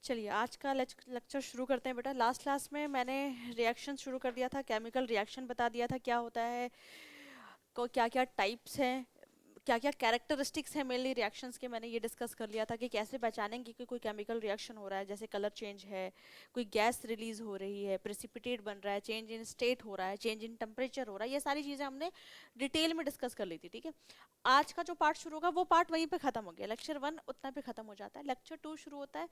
चलिए आज का लेक्चर शुरू करते हैं बेटा। लास्ट क्लास में मैंने रिएक्शन शुरू कर दिया था, केमिकल रिएक्शन बता दिया था क्या होता है, को क्या क्या टाइप्स हैं, क्या क्या कैरेक्टरिस्टिक्स हैं मेनली रिएक्शंस के। मैंने ये डिस्कस कर लिया था कि कैसे पहचानेंगे कि कोई केमिकल रिएक्शन हो रहा है, जैसे कलर चेंज है, कोई गैस रिलीज हो रही है, प्रेसिपिटेट बन रहा है, चेंज इन स्टेट हो रहा है, चेंज इन टेम्परेचर हो रहा है। ये सारी चीज़ें हमने डिटेल में डिस्कस कर ली थी, ठीक है। आज का जो पार्ट शुरू होगा वो पार्ट वहीं पे खत्म हो गया। लेक्चर 1 उतना पे खत्म हो जाता है। लेक्चर 2 शुरू होता है।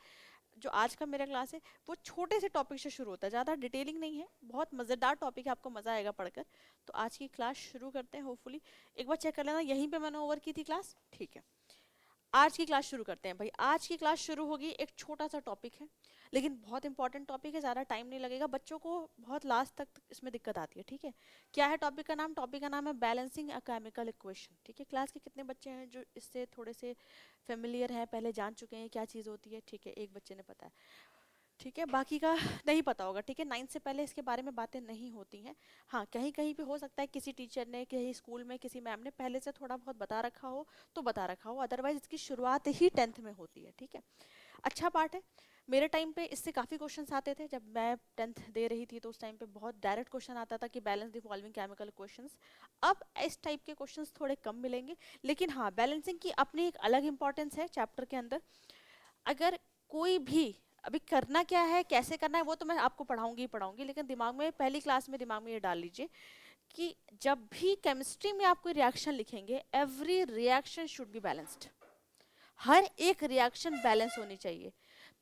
जो आज का मेरा क्लास है वो छोटे से टॉपिक से शुरू होता है, ज़्यादा डिटेलिंग नहीं है, बहुत मज़ेदार टॉपिक है, आपको मज़ा आएगा पढ़कर। तो आज की क्लास शुरू करते हैं होपफुली। एक बार चेक कर लेना यहीं पे मैंने ओवर की थी क्लास, ठीक है। आज की क्लास शुरू करते हैं भाई। आज की क्लास शुरू होगी, एक छोटा सा टॉपिक है लेकिन बहुत इंपॉर्टेंट टॉपिक है, ज़्यादा टाइम नहीं लगेगा, बच्चों को बहुत लास्ट तक इसमें दिक्कत आती है, ठीक है। क्या है टॉपिक का नाम? टॉपिक का नाम है बैलेंसिंग अ केमिकल इक्वेशन, ठीक है। क्लास के कितने बच्चे हैं जो इससे थोड़े से फेमिलियर हैं, पहले जान चुके हैं क्या चीज़ होती है? ठीक है, एक बच्चे ने पता है, ठीक है। बाकी का नहीं पता होगा, ठीक है। 9th से पहले इसके बारे में बातें नहीं होती हैं। हाँ, कहीं कहीं पे हो सकता है किसी टीचर ने, कहीं स्कूल में किसी मैम ने पहले से थोड़ा बहुत बता रखा हो तो बता रखा हो, अदरवाइज इसकी शुरुआत ही 10th में होती है, ठीक है। अच्छा पार्ट है। मेरे टाइम पे इससे काफ़ी क्वेश्चंस आते थे जब मैं 10th दे रही थी, तो उस टाइम पे बहुत डायरेक्ट क्वेश्चन आता था कि balance the following chemical questions. अब इस टाइप के क्वेश्चंस थोड़े कम मिलेंगे, लेकिन हाँ, बैलेंसिंग की अपनी एक अलग इंपॉर्टेंस है चैप्टर के अंदर। अगर कोई भी, अभी करना क्या है, कैसे करना है, वो तो मैं आपको पढ़ाऊंगी ही पढ़ाऊंगी, लेकिन दिमाग में पहली क्लास में दिमाग में ये डाल लीजिए कि जब भी केमिस्ट्री में आप कोई रिएक्शन लिखेंगे, every reaction should be balanced. हर एक रिएक्शन बैलेंस होनी चाहिए।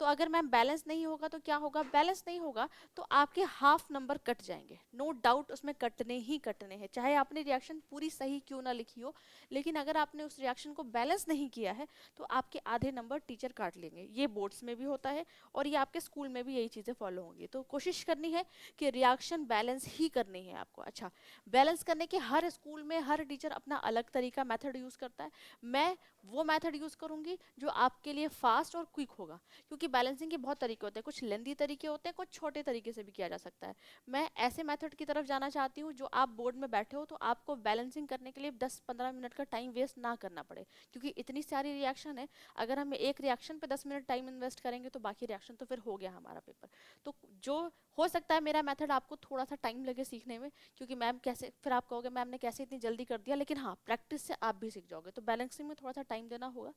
तो अगर मैम बैलेंस नहीं होगा तो क्या होगा? बैलेंस नहीं होगा तो आपके हाफ नंबर कट जाएंगे, नो डाउट, उसमें कटने ही कटने हैं, चाहे आपने रिएक्शन पूरी सही क्यों ना लिखी हो। लेकिन अगर आपने उस रिएक्शन को बैलेंस नहीं किया है तो आपके आधे नंबर टीचर काट लेंगे। ये बोर्ड्स में भी होता है और ये आपके स्कूल में भी यही चीज़ें फॉलो होंगी। तो कोशिश करनी है कि रिएक्शन बैलेंस ही करनी है आपको। अच्छा, बैलेंस करने के हर स्कूल में हर टीचर अपना अलग तरीका, मेथड यूज़ करता है। मैं वो मेथड यूज़ करूंगी जो आपके लिए फास्ट और क्विक होगा, क्योंकि बैलेंसिंग के बहुत तरीके होते हैं, कुछ लेंदी तरीके होते हैं, कुछ छोटे तरीके से भी किया जा सकता है। मैं ऐसे मेथड की तरफ जाना चाहती हूँ जो आप बोर्ड में बैठे हो तो आपको बैलेंसिंग करने के लिए 10-15 मिनट का टाइम वेस्ट ना करना पड़े, क्योंकि इतनी सारी रिएक्शन है। अगर हम एक रिएक्शन पे 10 मिनट टाइम इन्वेस्ट करेंगे तो बाकी रिएक्शन तो फिर हो गया हमारा पेपर। तो जो हो सकता है मेरा मेथड आपको थोड़ा सा टाइम लगे सीखने में, क्योंकि मैम कैसे, फिर आप कहोगे मैम ने कैसे इतनी जल्दी कर दिया, लेकिन हाँ, प्रैक्टिस से आप भी सीख जाओगे। तो बैलेंसिंग में थोड़ा सा टाइम देना होगा,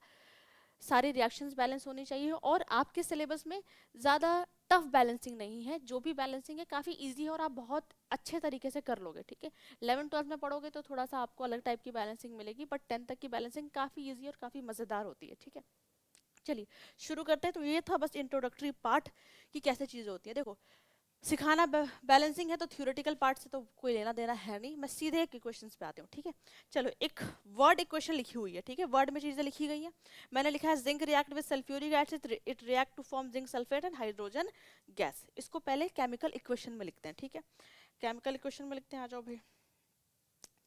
सारी रिएक्शंस बैलेंस होनी चाहिए। और आपके सिलेबस में ज़्यादा टफ बैलेंसिंग नहीं है, जो भी बैलेंसिंग है काफ़ी इजी है और आप बहुत अच्छे तरीके से कर लोगे, ठीक है। 11th-12th में पढ़ोगे तो थोड़ा सा आपको अलग टाइप की बैलेंसिंग मिलेगी, बट 10th तक की बैलेंसिंग काफ़ी इजी और काफ़ी मज़ेदार होती है, ठीक है। चलिए शुरू करते हैं। तो ये था बस इंट्रोडक्टरी पार्ट कि कैसे चीज़ें होती है। देखो, सिखाना बैलेंसिंग है तो थ्योरेटिकल पार्ट से तो कोई लेना देना है नहीं, मैं सीधे एक क्वेश्चंस पे आती हूँ, ठीक है। चलो, एक वर्ड इक्वेशन लिखी हुई है, ठीक है, वर्ड में चीजें लिखी गई हैं। मैंने लिखा है zinc react with sulphuric acid, it react to form zinc sulphate and hydrogen gas. इसको पहले केमिकल इक्वेशन में लिखते हैं, ठीक है। केमिकल इक्वेशन में लिखते हैं, आ जाओ भाई।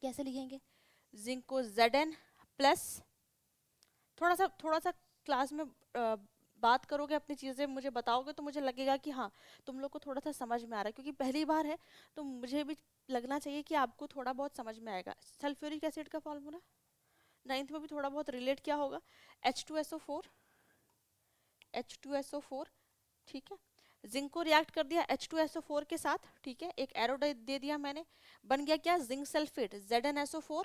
कैसे लिखेंगे? जिंक को Zn प्लस, थोड़ा सा क्लास में बात करोगे, अपनी चीज़ें मुझे बताओगे तो मुझे लगेगा कि हाँ, तुम लोग को थोड़ा सा समझ में आ रहा है, क्योंकि पहली बार है तो मुझे भी लगना चाहिए कि आपको थोड़ा बहुत समझ में आएगा। सल्फ्यूरिक एसिड का फॉर्मूला 9th में भी थोड़ा बहुत रिलेट किया होगा, H2SO4, H2SO4, ठीक है। जिंक को रिएक्ट कर दिया H2SO4 के साथ, ठीक है, एक एरो दे दिया मैंने, बन गया क्या? जिंक सल्फेट, ZnSO4,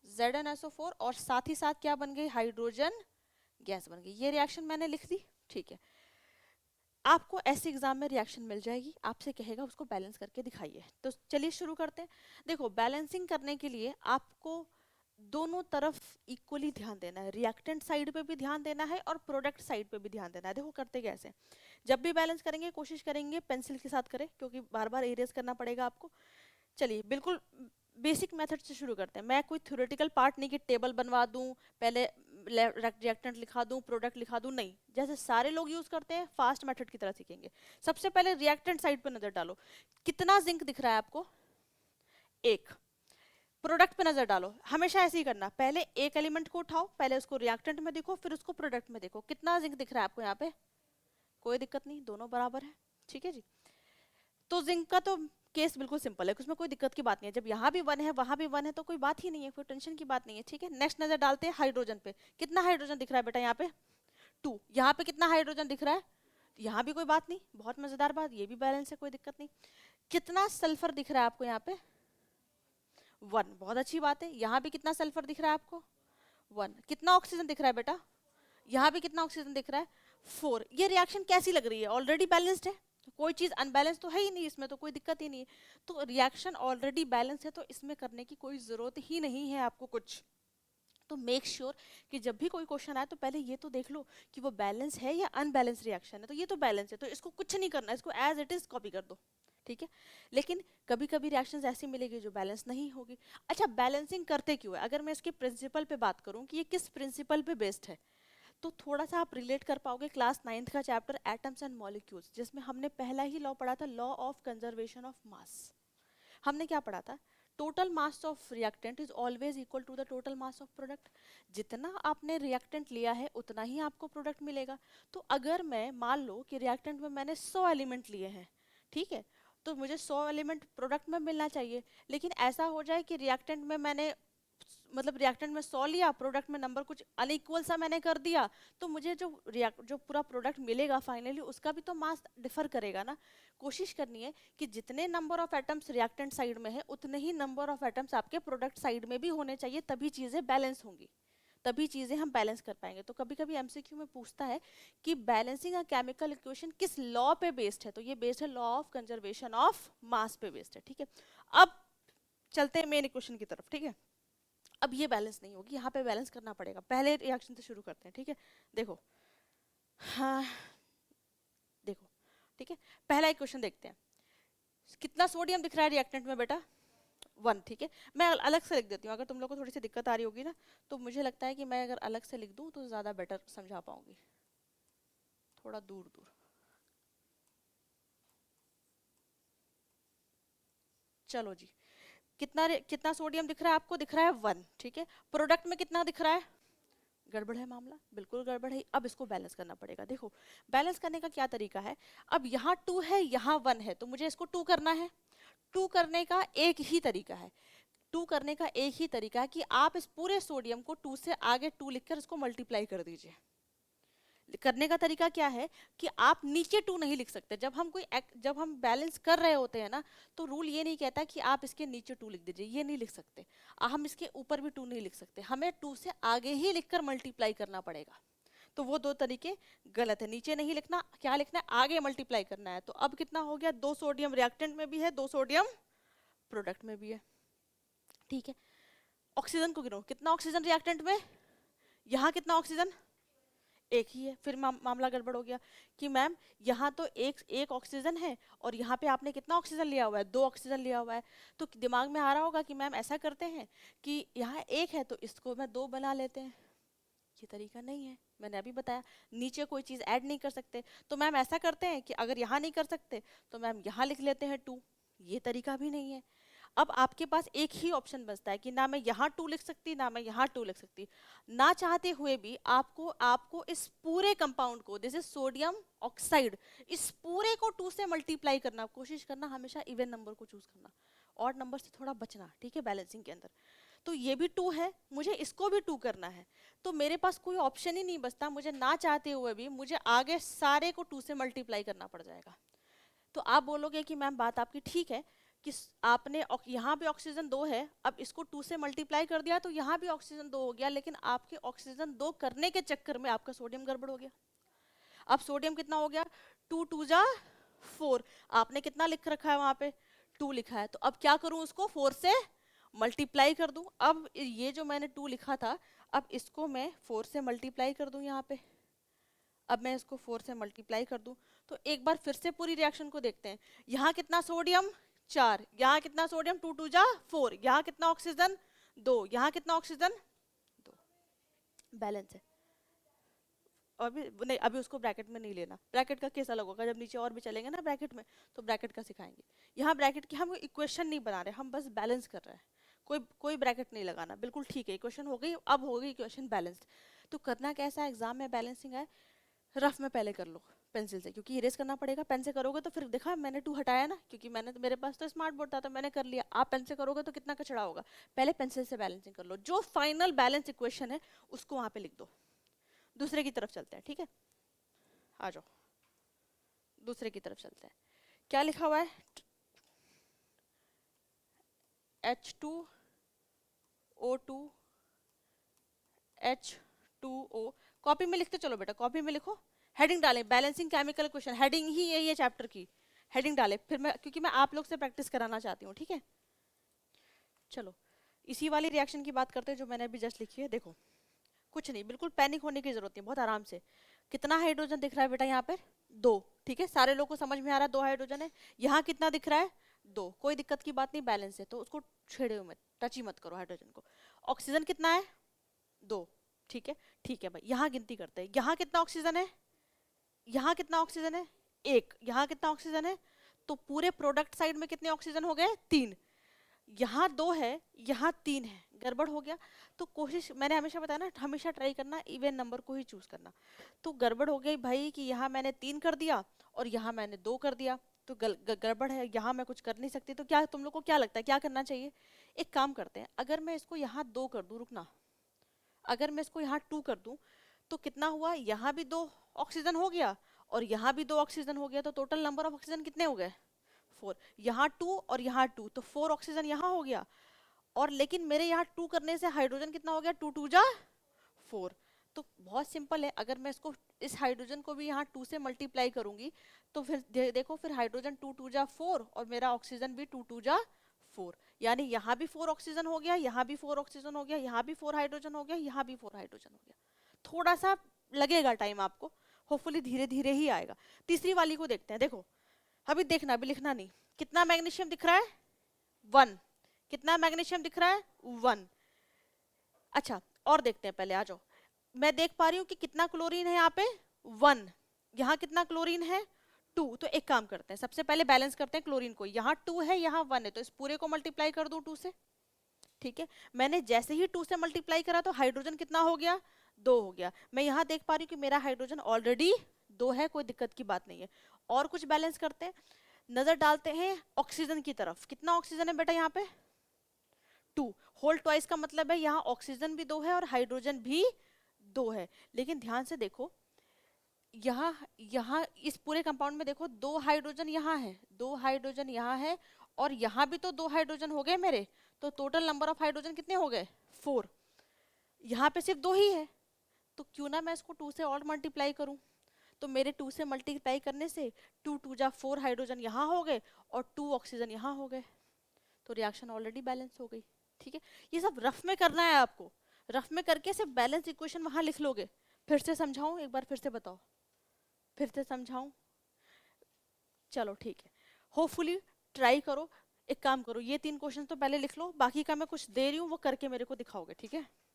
ZnSO4, और साथ ही साथ क्या बन गई? हाइड्रोजन गैस बन गई। ये रिएक्शन मैंने लिख दी, ठीक है। आपको ऐसे एग्जाम में रिएक्शन मिल जाएगी, आपसे कहेगा उसको बैलेंस करके दिखाइए। तो चलिए शुरू करते हैं। देखो, बैलेंसिंग करने के लिए आपको दोनों तरफ इक्वली ध्यान देना है, रिएक्टेंट साइड पे भी ध्यान देना है और प्रोडक्ट साइड पे भी ध्यान देना है। देखो करते कैसे, जब भी बैलेंस करेंगे कोशिश करेंगे पेंसिल के साथ करें, क्योंकि बार बार इरेज करना पड़ेगा आपको। चलिए बिल्कुल बेसिक मेथड से शुरू करते हैं। मैं कोई थ्योरेटिकल पार्ट नहीं कि टेबल बनवा दूं, पहले रिएक्टेंट लिखा दूं, प्रोडक्ट लिखा दूं, नहीं, जैसे सारे लोग यूज करते हैं फास्ट मेथड की तरह सीखेंगे। सबसे पहले रिएक्टेंट साइड पर नजर डालो, कितना जिंक दिख रहा है आपको? एक। प्रोडक्ट पे नजर डालो, हमेशा ऐसे ही करना, पहले एक एलिमेंट को उठाओ, पहले उसको रिएक्टेंट में देखो, फिर उसको प्रोडक्ट में देखो, कितना जिंक दिख रहा है आपको यहाँ पे? कोई दिक्कत नहीं, दोनों बराबर है, ठीक है जी। तो जिंक का तो केस बिल्कुल सिंपल है, उसमें कोई दिक्कत की बात नहीं है, जब यहाँ भी 1 है वहां भी 1 है तो कोई बात ही नहीं है, कोई टेंशन की बात नहीं है, ठीक है। नेक्स्ट नजर डालते हैं हाइड्रोजन पे, कितना हाइड्रोजन दिख रहा है बेटा यहाँ पे? 2। यहाँ पे कितना हाइड्रोजन दिख रहा है? यहाँ भी कोई बात नहीं, बहुत मजेदार बात, ये भी बैलेंस है, कोई दिक्कत नहीं। कितना सल्फर दिख रहा है आपको यहाँ पे? 1, बहुत अच्छी बात है। यहाँ भी कितना सल्फर दिख रहा है आपको? 1। कितना ऑक्सीजन दिख रहा है बेटा? यहाँ भी कितना ऑक्सीजन दिख रहा है? 4। ये रिएक्शन कैसी लग रही है? ऑलरेडी बैलेंस्ड है, कोई चीज अनबैलेंस तो है ही नहीं, इसमें तो कोई दिक्कत ही नहीं है। तो रिएक्शन ऑलरेडी बैलेंस है, तो इसमें करने की कोई जरूरत ही नहीं है आपको कुछ। तो मेक श्योर कि जब भी कोई क्वेश्चन आए तो पहले ये तो देख लो कि वो बैलेंस है या अनबैलेंस रिएक्शन है। तो ये तो बैलेंस है, तो इसको कुछ नहीं करना, इसको एज इट इज कॉपी कर दो, ठीक है। लेकिन कभी कभी रिएक्शंस ऐसी मिलेगी जो बैलेंस नहीं होगी। अच्छा, बैलेंसिंग करते क्यों है? अगर मैं इसके प्रिंसिपल पे बात करूं कि ये किस प्रिंसिपल पे बेस्ड है, तो थोड़ा सा आप रिलेट कर पाओगे क्लास 9th का चैप्टर एटम्स एंड मॉलिक्यूल्स, जिसमें हमने पहला ही लॉ पढ़ा था, law of conservation of mass. हमने क्या पढ़ा था? Total mass of reactant is always equal to the total mass of product. जितना आपने रिएक्टेंट लिया है उतना ही आपको प्रोडक्ट मिलेगा। तो अगर मैं मान लो कि रिएक्टेंट में मैंने 100 एलिमेंट लिए हैं, ठीक है, तो मुझे 100 एलिमेंट प्रोडक्ट में मिलना चाहिए। लेकिन ऐसा हो जाए कि रिएक्टेंट में मैंने मतलब रिएक्टेंट में 100 लिया, प्रोडक्ट में नंबर कुछ अनइक्वल सा मैंने कर दिया, तो मुझे जो पूरा प्रोडक्ट मिलेगा फाइनली, उसका भी तो मास डिफर करेगा ना। कोशिश करनी है कि जितने number of atoms reactant side में है उतने ही नंबर ऑफ एटम्स आपके प्रोडक्ट साइड में भी होने चाहिए, तभी चीजें बैलेंस होंगी, तभी चीजें हम बैलेंस कर पाएंगे। तो कभी कभी एमसीक्यू में पूछता है कि बैलेंसिंग अ केमिकल इक्वेशन किस लॉ पे बेस्ड है, तो ये बेस्ड है लॉ ऑफ कंजर्वेशन ऑफ मास पे बेस्ड है, ठीक है। अब चलते हैं मेन इक्वेशन की तरफ, ठीक है। अब ये बैलेंस नहीं होगी, यहाँ पे बैलेंस करना पड़ेगा। पहले रिएक्शन से शुरू करते हैं, ठीक है। देखो, हाँ देखो, ठीक है, पहला इक्वेशन देखते हैं। कितना सोडियम दिख रहा है रिएक्टेंट में बेटा? 1, ठीक है। मैं अलग से लिख देती हूँ, अगर तुम लोग को थोड़ी सी दिक्कत आ रही होगी ना, तो मुझे लगता है कि मैं अगर अलग से लिख दूँ तो ज़्यादा बेटर समझा पाऊंगी, थोड़ा दूर दूर। चलो जी, कितना सोडियम दिख रहा है आपको? दिख रहा है 1, ठीक है। प्रोडक्ट में कितना दिख रहा है? गड़बड़ है मामला, बिल्कुल गड़बड़ है। अब इसको बैलेंस करना पड़ेगा। देखो, बैलेंस करने का क्या तरीका है? अब यहाँ 2 है, यहाँ 1 है, तो मुझे इसको 2 करना है। 2 करने का एक ही तरीका है, 2 करने का एक ही तरीका है कि आप इस पूरे सोडियम को 2 से आगे 2 लिखकर इसको मल्टीप्लाई कर दीजिए। करने का तरीका क्या है कि आप नीचे 2 नहीं लिख सकते। जब हम बैलेंस कर रहे होते हैं ना, तो रूल ये नहीं कहता कि आप इसके नीचे 2 लिख दीजिए, ये नहीं लिख सकते। हम इसके ऊपर भी 2 नहीं लिख सकते, हमें 2 से आगे ही लिखकर मल्टीप्लाई करना पड़ेगा। तो वो 2 तरीके गलत है, नीचे नहीं लिखना, क्या लिखना है? आगे मल्टीप्लाई करना है। तो अब कितना हो गया? 2 सोडियम रिएक्टेंट में भी है, 2 सोडियम प्रोडक्ट में भी है, ठीक है। ऑक्सीजन को गिनो, कितना ऑक्सीजन रिएक्टेंट में? यहाँ कितना ऑक्सीजन? एक ही है। फिर मामला गड़बड़ हो गया कि मैम यहाँ तो एक ऑक्सीजन है और यहाँ पे आपने कितना ऑक्सीजन लिया हुआ है? 2 ऑक्सीजन लिया हुआ है। तो दिमाग में आ रहा होगा कि मैम ऐसा करते हैं कि यहाँ 1 है तो इसको मैं 2 बना लेते हैं। ये तरीका नहीं है, मैंने अभी बताया, नीचे कोई चीज ऐड नहीं कर सकते। तो मैम ऐसा करते हैं कि अगर यहाँ नहीं कर सकते तो मैम यहाँ लिख लेते हैं 2। ये तरीका भी नहीं है। अब आपके पास एक ही ऑप्शन बचता है कि ना मैं यहाँ 2 लिख सकती, ना मैं यहाँ 2 लिख सकती। ना चाहते हुए भी आपको आपको इस पूरे कंपाउंड को, दिस इज सोडियम ऑक्साइड, इस पूरे को 2 से मल्टीप्लाई करना। कोशिश करना हमेशा इवन नंबर को चूज करना, ऑड नंबर से थोड़ा बचना, ठीक है, बैलेंसिंग के अंदर। तो ये भी 2 है, मुझे इसको भी 2 करना है, तो मेरे पास कोई ऑप्शन ही नहीं बचता। मुझे ना चाहते हुए भी मुझे आगे सारे को 2 से मल्टीप्लाई करना पड़ जाएगा। तो आप बोलोगे कि मैम बात आपकी ठीक है कि आपने यहाँ पे ऑक्सीजन 2 है, अब इसको 2 से मल्टीप्लाई कर दिया तो यहाँ भी ऑक्सीजन 2 हो गया, लेकिन आपके ऑक्सीजन 2 करने के चक्कर में आपका सोडियम गड़बड़ हो गया। अब सोडियम कितना हो गया? 2 2 जा 4। आपने कितना लिख रखा है वहां पे? 2 लिखा है। तो अब क्या करूं? उसको 4 से मल्टीप्लाई कर दूं। अब ये जो मैंने 2 लिखा था, अब इसको मैं 4 से मल्टीप्लाई कर दूं यहाँ पे। अब मैं इसको 4 से मल्टीप्लाई कर दूं तो एक बार फिर से पूरी रिएक्शन को देखते हैं। यहाँ कितना सोडियम? 4। यहाँ कितना सोडियम? 2 2 जा 4। यहाँ कितना ऑक्सीजन? 2। यहाँ कितना ऑक्सीजन? 2। बैलेंस है। अभी नहीं, अभी उसको ब्रैकेट में नहीं लेना, ब्रैकेट का केस अलग होगा, जब नीचे और भी चलेंगे ना ब्रैकेट में तो ब्रैकेट का सिखाएंगे। यहाँ ब्रैकेट की हम इक्वेशन नहीं बना रहे, हम बस बैलेंस कर रहे हैं। कोई कोई ब्रैकेट नहीं लगाना, बिल्कुल ठीक है। इक्वेशन हो गई, अब हो गई इक्वेशन बैलेंस्ड। तो करना कैसा है? एग्जाम में बैलेंसिंग है, रफ में पहले कर लो पेंसिल से, क्योंकि इरेज करना पड़ेगा। पेन से करोगे तो फिर देखा मैंने 2 हटाया ना, क्योंकि मैंने तो, मेरे पास तो स्मार्ट बोर्ड था तो मैंने कर लिया। आप पेन से करोगे तो कितना कचड़ा होगा। पहले पेंसिल से बैलेंसिंग कर लो, जो फाइनल बैलेंस इक्वेशन है उसको वहां पे लिख दो। दूसरे की तरफ चलते हैं, ठीक है, आ जाओ। दूसरे की तरफ चलते हैं। क्या लिखा हुआ है? H2O2 H2O। कॉपी में लिखते चलो बेटा, कॉपी में लिखो, हेडिंग डालें बैलेंसिंग केमिकल क्वेश्चन, हेडिंग ही यही है चैप्टर की, हेडिंग डालें। फिर मैं, क्योंकि मैं आप लोग से प्रैक्टिस कराना चाहती हूँ, ठीक है। चलो इसी वाली रिएक्शन की बात करते हैं जो मैंने अभी जस्ट लिखी है। देखो कुछ नहीं, बिल्कुल पैनिक होने की जरूरत नहीं, बहुत आराम से। कितना हाइड्रोजन दिख रहा है बेटा यहाँ पे? 2, ठीक है, सारे लोग को समझ में आ रहा है 2 हाइड्रोजन है। यहाँ कितना दिख रहा है? 2, कोई दिक्कत की बात नहीं, बैलेंस है, तो उसको छेड़े मत, टच ही मत करो हाइड्रोजन को। ऑक्सीजन कितना है? 2, ठीक है, ठीक है भाई। यहाँ गिनती करते हैं, यहाँ कितना ऑक्सीजन है? यहाँ कितना ऑक्सीजन है? 1। यहाँ कितना ऑक्सीजन है? तो पूरे प्रोडक्ट साइड में कितने ऑक्सीजन हो गए? 3। यहाँ 2 है, यहाँ 3 है, गड़बड़ हो गया। तो कोशिश, मैंने हमेशा बताया ना, हमेशा ट्राई करना इवन नंबर को ही चूज करना। तो गड़बड़ हो गई भाई कि यहाँ मैंने 3 कर दिया और यहाँ मैंने 2 कर दिया, तो गड़बड़ है, यहाँ मैं कुछ कर नहीं सकती। तो क्या तुम लोग को क्या लगता है क्या करना चाहिए? एक काम करते हैं, अगर मैं इसको यहाँ 2 कर दूं, रुकना, अगर मैं इसको यहाँ 2 कर दूं तो कितना हुआ? यहाँ भी 2 ऑक्सीजन हो गया और यहाँ भी 2 ऑक्सीजन हो गया, तो टोटल नंबर ऑफ ऑक्सीजन कितने हो गए? 4। यहाँ 2 और यहाँ 2, तो 4 ऑक्सीजन यहाँ हो गया। और लेकिन मेरे यहाँ 2 करने से हाइड्रोजन कितना हो गया? 2 2 जा 4। तो बहुत सिंपल है, अगर मैं इसको, इस हाइड्रोजन को भी यहाँ 2 से मल्टीप्लाई करूंगी तो फिर देखो, फिर हाइड्रोजन 2 2 जा 4 और मेरा ऑक्सीजन भी 2 2 जा 4, यानी यहाँ भी 4 ऑक्सीजन हो गया, यहाँ भी 4 ऑक्सीजन हो गया, यहाँ भी 4 हाइड्रोजन हो गया, यहाँ भी 4 हाइड्रोजन हो गया। थोड़ा सा लगेगा टाइम आपको, होपफुली धीरे धीरे ही आएगा। तीसरी वाली को देखते हैं। देखो अभी देखना, अभी लिखना नहीं। कितना मैग्नीशियम दिख रहा है? 1। कितना मैग्नीशियम दिख रहा है? 1। अच्छा और देखते हैं, पहले आ जाओ। मैं देख पा रही हूँ कि कितना क्लोरीन है यहाँ पे? 1। यहाँ कितना क्लोरीन है? 2। तो एक काम करते हैं, सबसे पहले बैलेंस करते हैं क्लोरीन को। यहाँ 2 है, यहाँ 1 है, तो इस पूरे को मल्टीप्लाई कर दूं 2 से, ठीक है। मैंने जैसे ही 2 से मल्टीप्लाई करा तो हाइड्रोजन कितना हो गया? 2 हो गया। मैं यहाँ देख पा रही हूँ कि मेरा हाइड्रोजन ऑलरेडी 2 है, कोई दिक्कत की बात नहीं है। और कुछ बैलेंस करते हैं, नजर डालते हैं ऑक्सीजन की तरफ। कितना ऑक्सीजन है बेटा यहाँ पे? 2 होल ट्वाइस का मतलब है यहाँ ऑक्सीजन भी 2 है और हाइड्रोजन भी 2 है। लेकिन ध्यान से देखो, यहाँ यहाँ इस पूरे कंपाउंड में देखो 2 हाइड्रोजन यहाँ है, 2 हाइड्रोजन यहाँ है और यहाँ भी तो 2 हाइड्रोजन हो गए मेरे। तो टोटल नंबर ऑफ हाइड्रोजन कितने हो गए? 4। यहाँ पे सिर्फ 2 ही है, तो क्यों ना मैं इसको 2 से और मल्टीप्लाई करूं। तो मेरे 2 से मल्टीप्लाई करने से 2 2 जा 4 हाइड्रोजन यहाँ हो गए और 2 ऑक्सीजन यहाँ हो गए, तो रिएक्शन ऑलरेडी बैलेंस हो गई, ठीक है। ये सब रफ में करना है आपको, रफ में करके सिर्फ बैलेंस इक्वेशन वहां लिख लोगे। फिर से समझाऊं एक बार, फिर से बताओ, फिर से समझाऊं? चलो ठीक है, होपफुली ट्राई करो। एक काम करो, ये 3 क्वेश्चन तो पहले लिख लो, बाकी का मैं कुछ दे रही हूँ वो करके मेरे को दिखाओगे, ठीक है।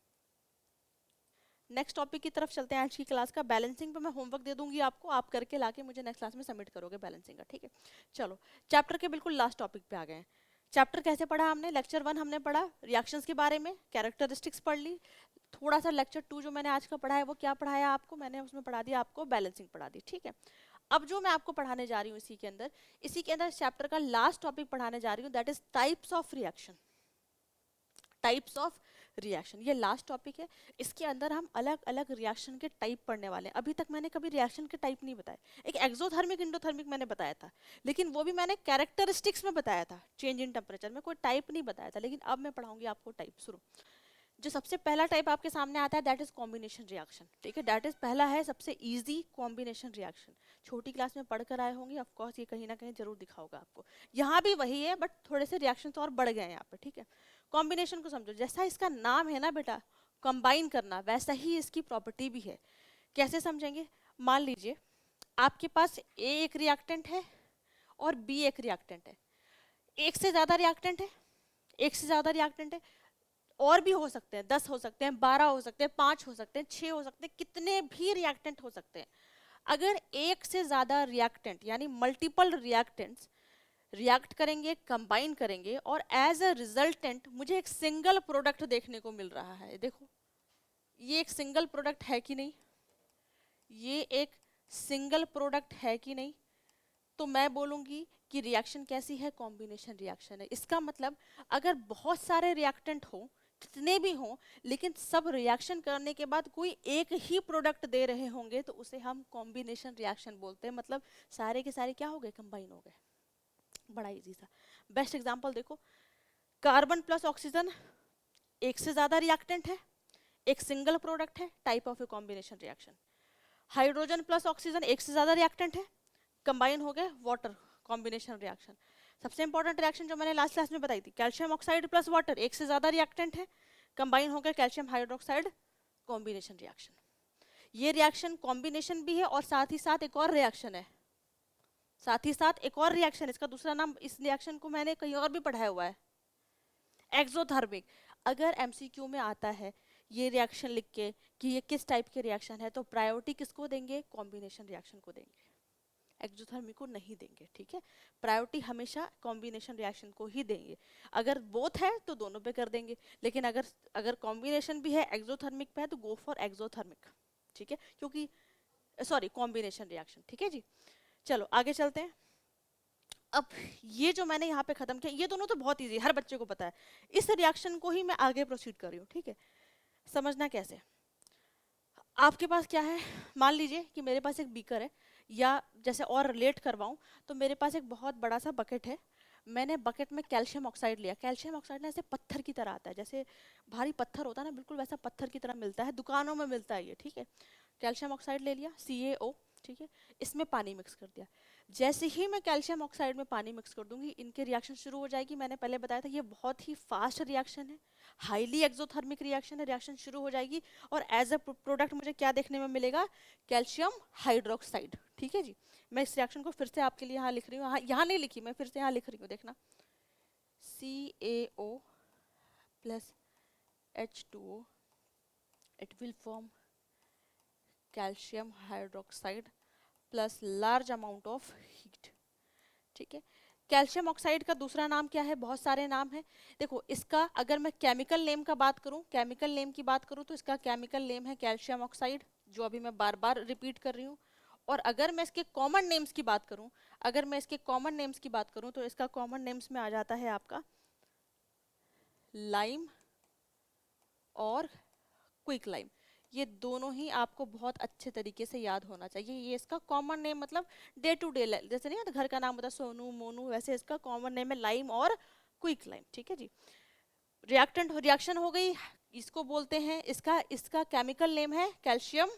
नेक्स्ट टॉपिक की तरफ चलते हैं आज की क्लास का। बैलेंसिंग पे मैं होमवर्क दे दूंगी आपको, आप करके लाके मुझे नेक्स्ट क्लास में सबमिट करोगे बैलेंसिंग का, ठीक है। चलो चैप्टर के बिल्कुल लास्ट टॉपिक पे आ गए हैं। चैप्टर कैसे पढ़ा हमने? लेक्चर 1 हमने पढ़ा रिएक्शंस के बारे में, कैरेक्टरिस्टिक्स पढ़ ली। थोड़ा सा लेक्चर 2 जो मैंने आज का पढ़ा है वो क्या पढ़ाया आपको? मैंने उसमें पढ़ा दिया आपको बैलेंसिंग पढ़ा दी, ठीक है। अब जो मैं आपको पढ़ाने जा रही हूँ इसी के अंदर चैप्टर का लास्ट टॉपिक पढ़ाने जा रही हूँ, that is types of reaction. Types of reaction, ये लास्ट टॉपिक है। इसके अंदर हम अलग अलग रिएक्शन के टाइप पढ़ने वाले हैं। अभी तक मैंने कभी रिएक्शन के टाइप नहीं बताए। एक एक्सोथर्मिक इंडोथर्मिक मैंने बताया था, लेकिन वो भी मैंने कैरेक्टरिस्टिक्स में बताया था, चेंज इन टेम्परेचर में, कोई टाइप नहीं बताया था। लेकिन अब मैं पढ़ाऊंगी आपको टाइप। शुरू, जो सबसे पहला टाइप आपके सामने आता है दैट इज कॉम्बिनेशन रिएक्शन, ठीक है। दैट इज पहला है सबसे इजी कॉम्बिनेशन रिएक्शन। छोटी क्लास में पढ़कर आए होंगे, ऑफ कोर्स ये कहीं ना कहीं जरूर दिखाओगा आपको। यहाँ भी वही है, बट थोड़े से रिएक्शन और बढ़ गए हैं यहाँ पे, ठीक है। कॉम्बिनेशन को समझो, जैसा इसका नाम है ना बेटा कंबाइन करना, वैसा ही इसकी प्रॉपर्टी भी है। कैसे समझेंगे? मान लीजिए आपके पास ए एक रिएक्टेंट है और बी एक रिएक्टेंट है। एक से ज्यादा रिएक्टेंट है, एक से ज्यादा रिएक्टेंट है, और भी हो सकते हैं, 10 हो सकते हैं, 12 हो सकते हैं, 5 हो सकते हैं, 6 हो सकते हैं, कितने भी रिएक्टेंट हो सकते हैं। अगर एक से ज्यादा रिएक्टेंट यानी मल्टीपल रिएक्टेंट्स रिएक्ट करेंगे, कंबाइन करेंगे, और एज अ रिजल्टेंट मुझे एक सिंगल प्रोडक्ट देखने को मिल रहा है। देखो ये एक सिंगल प्रोडक्ट है कि नहीं? ये एक सिंगल प्रोडक्ट है कि नहीं? तो मैं बोलूंगी कि रिएक्शन कैसी है? कॉम्बिनेशन रिएक्शन है। इसका मतलब अगर बहुत सारे रिएक्टेंट हो, कितने भी हों, लेकिन सब रिएक्शन करने के बाद कोई एक ही प्रोडक्ट दे रहे होंगे तो उसे हम कॉम्बिनेशन रिएक्शन बोलते हैं। मतलब सारे के सारे क्या हो गए, कंबाइन हो गए। बड़ा इजी सा बेस्ट एग्जांपल देखो, कार्बन प्लस ऑक्सीजन एक से ज्यादा रिएक्टेंट है, एक सिंगल प्रोडक्ट है, type of a combination reaction. Hydrogen plus oxygen एक से ज्यादा रिएक्टेंट है, कंबाइन हो गए, वाटर, कॉम्बिनेशन रिएक्शन। सबसे इंपॉर्टेंट रिएक्शन जो मैंने लास्ट क्लास में बताई थी, कैल्शियम ऑक्साइड प्लस वाटर एक से ज्यादा रिएक्टेंट है, कंबाइन हो गए, कैल्शियम हाइड्रोक्साइड, कॉम्बिनेशन रिएक्शन। ये रिएक्शन कॉम्बिनेशन भी है और साथ ही साथ एक और रिएक्शन है, साथ ही साथ एक और रिएक्शन, इसका दूसरा नाम, इस रिएक्शन को मैंने कहीं और भी पढ़ाया हुआ है, एक्सोथर्मिक। अगर एमसीक्यू में आता है ये रिएक्शन लिख के कि ये किस टाइप के रिएक्शन है, तो प्रायोरिटी किसको देंगे, कॉम्बिनेशन रिएक्शन को देंगे, एक्सोथर्मिक को नहीं देंगे। ठीक है, प्रायोरिटी हमेशा कॉम्बिनेशन रिएक्शन को ही देंगे। अगर बोथ है तो दोनों पे कर देंगे, लेकिन अगर अगर कॉम्बिनेशन भी है, एक्सोथर्मिक पे है, तो गो फॉर एक्सोथर्मिक। ठीक है, क्योंकि सॉरी, कॉम्बिनेशन रिएक्शन। ठीक है जी, चलो आगे चलते हैं। अब ये जो मैंने यहाँ पे खत्म किया, ये दोनों तो बहुत इजी, हर बच्चे को पता है। इस रिएक्शन को ही मैं आगे प्रोसीड कर रही हूँ। ठीक है, समझना कैसे, आपके पास क्या है, मान लीजिए कि मेरे पास एक बीकर है, या जैसे और रिलेट करवाऊं तो मेरे पास एक बहुत बड़ा सा बकेट है, मैंने बकेट में कैल्शियम ऑक्साइड लिया। कैल्शियम ऑक्साइड ना ऐसे पत्थर की तरह आता है, जैसे भारी पत्थर होता है ना, बिल्कुल वैसा पत्थर की तरह मिलता है, दुकानों में मिलता है ये। ठीक है, कैल्शियम ऑक्साइड ले लिया, CaO। ठीक है, इसमें पानी मिक्स कर दिया। जैसे ही मैं कैल्शियम ऑक्साइड में पानी मिक्स कर दूंगी, इनके रिएक्शन शुरू हो जाएगी। मैंने पहले बताया था ये बहुत ही फास्ट रिएक्शन है, हाईली एक्सोथर्मिक रिएक्शन है, रिएक्शन शुरू हो जाएगी और एज अ प्रोडक्ट मुझे क्या देखने में मिलेगा, कैल्शियम हाइड्रोक्साइड। ठीक है जी, मैं इस रिएक्शन को फिर से आपके लिए यहाँ लिख रही हूँ, यहाँ नहीं लिखी, मैं फिर से यहाँ लिख रही हूँ, देखना, CaO plus H2O, it will form calcium hydroxide plus large amount of heat. ठीक है, कैल्शियम ऑक्साइड का दूसरा नाम क्या है, बहुत सारे नाम है। देखो इसका अगर मैं केमिकल नेम का बात करूं, केमिकल नेम की बात करूं तो इसका केमिकल नेम है कैल्शियम ऑक्साइड, जो अभी मैं बार बार रिपीट कर रही हूँ। और अगर मैं इसके कॉमन नेम्स की बात करूं, अगर मैं इसके कॉमन नेम्स की बात करूं तो इसका कॉमन नेम्स में आ जाता है आपका लाइम और क्विक लाइम। ये दोनों ही आपको बहुत अच्छे तरीके से याद होना चाहिए। ये इसका कॉमन नेम, मतलब डे टू डे, जैसे नहीं होता घर का नाम होता है सोनू मोनू, वैसे इसका कॉमन नेम है लाइम और क्विक लाइम। ठीक है जी, रिएक्टेंट रिएक्शन हो गई, इसको बोलते हैं, इसका इसका केमिकल नेम है कैल्शियम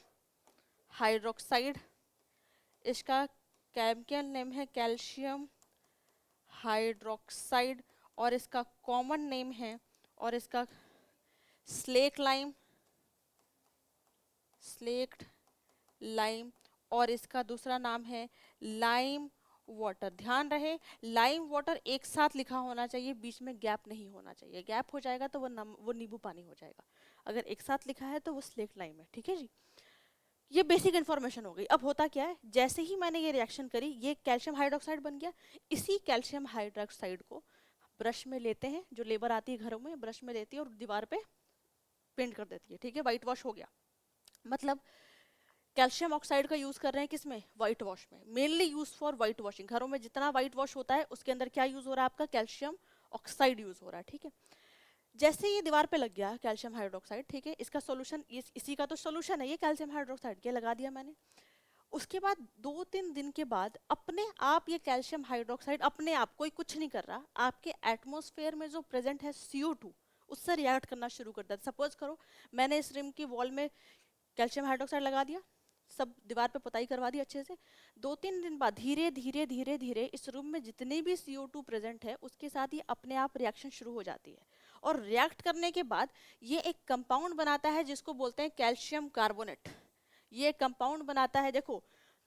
हाइड्रोक्साइड, इसका केमिकल नेम है कैल्शियम हाइड्रोक्साइड, और इसका कॉमन नेम है, और इसका स्लेक लाइम, स्लेक्ड लाइम, और इसका दूसरा नाम है लाइम वाटर। ध्यान रहे, लाइम वाटर एक साथ लिखा होना चाहिए, बीच में गैप नहीं होना चाहिए, गैप हो जाएगा तो वो नींबू पानी हो जाएगा। अगर एक साथ लिखा है तो वो स्लेक्ट लाइम है। ठीक है जी, ये बेसिक इन्फॉर्मेशन हो गई। अब होता क्या है, जैसे ही मैंने ये रिएक्शन करी, ये कैल्शियम हाइड्रोक्साइड बन गया। इसी कैल्शियम हाइड्रोक्साइड को ब्रश में लेते हैं, जो लेबर आती है घरों में, ब्रश में लेती है और दीवार पे पेंट कर देती है। ठीक है, व्हाइट वॉश हो गया। मतलब कैल्शियम ऑक्साइड का यूज कर रहे हैं किसमें, व्हाइट वॉश में, mainly use for white washing. घरों में जितना व्हाइट वॉश होता है उसके अंदर क्या यूज हो रहा है, आपका कैल्शियम ऑक्साइड यूज हो रहा है। ठीक है, जैसे ये दीवार पे लग गया कैल्शियम हाइड्रोक्साइड, ठीक है, इसका सोल्यूशन, इसी का तो सोल्यूशन है ये कैल्शियम हाइड्रोक्साइड, ये लगा दिया मैंने। उसके बाद 2-3 दिन के बाद अपने आप ये कैल्शियम हाइड्रोक्साइड अपने आप, कोई कुछ नहीं कर रहा, आपके एटमॉस्फेयर में जो प्रेजेंट है CO2 उससे रिएक्ट करना शुरू करता है। सपोज करो मैंने इस रिम की वॉल में कैल्शियम हाइड्रोक्साइड लगा दिया, सब दीवार पे पुताई करवा दी अच्छे से। 2-3 दिन बाद धीरे धीरे धीरे धीरे इस रूम में जितने भी CO2 प्रेजेंट है उसके साथ ये अपने आप रिएक्शन शुरू हो जाती है, और रिएक्ट करने के बाद ये एक कंपाउंड बनाता है जिसको बोलते हैं कैल्शियम कार्बोनेट। ये कंपाउंड बनाता है, देखो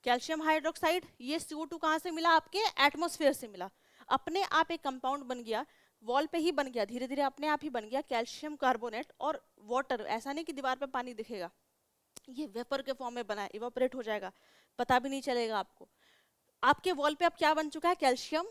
कैल्शियम हाइड्रोक्साइड, ये CO2 कहाँ से मिला, आपके एटमॉस्फेयर से मिला, अपने आप एक कंपाउंड बन गया, वॉल पे ही बन गया, धीरे धीरे अपने आप ही बन गया कैल्शियम कार्बोनेट और वाटर। ऐसा नहीं कि दीवार पे पानी दिखेगा, ये वेपर के फॉर्म में बना है, इवापोरेट हो जाएगा, पता भी नहीं चलेगा आपको। आपके वॉल पे अब क्या बन चुका है, कैल्शियम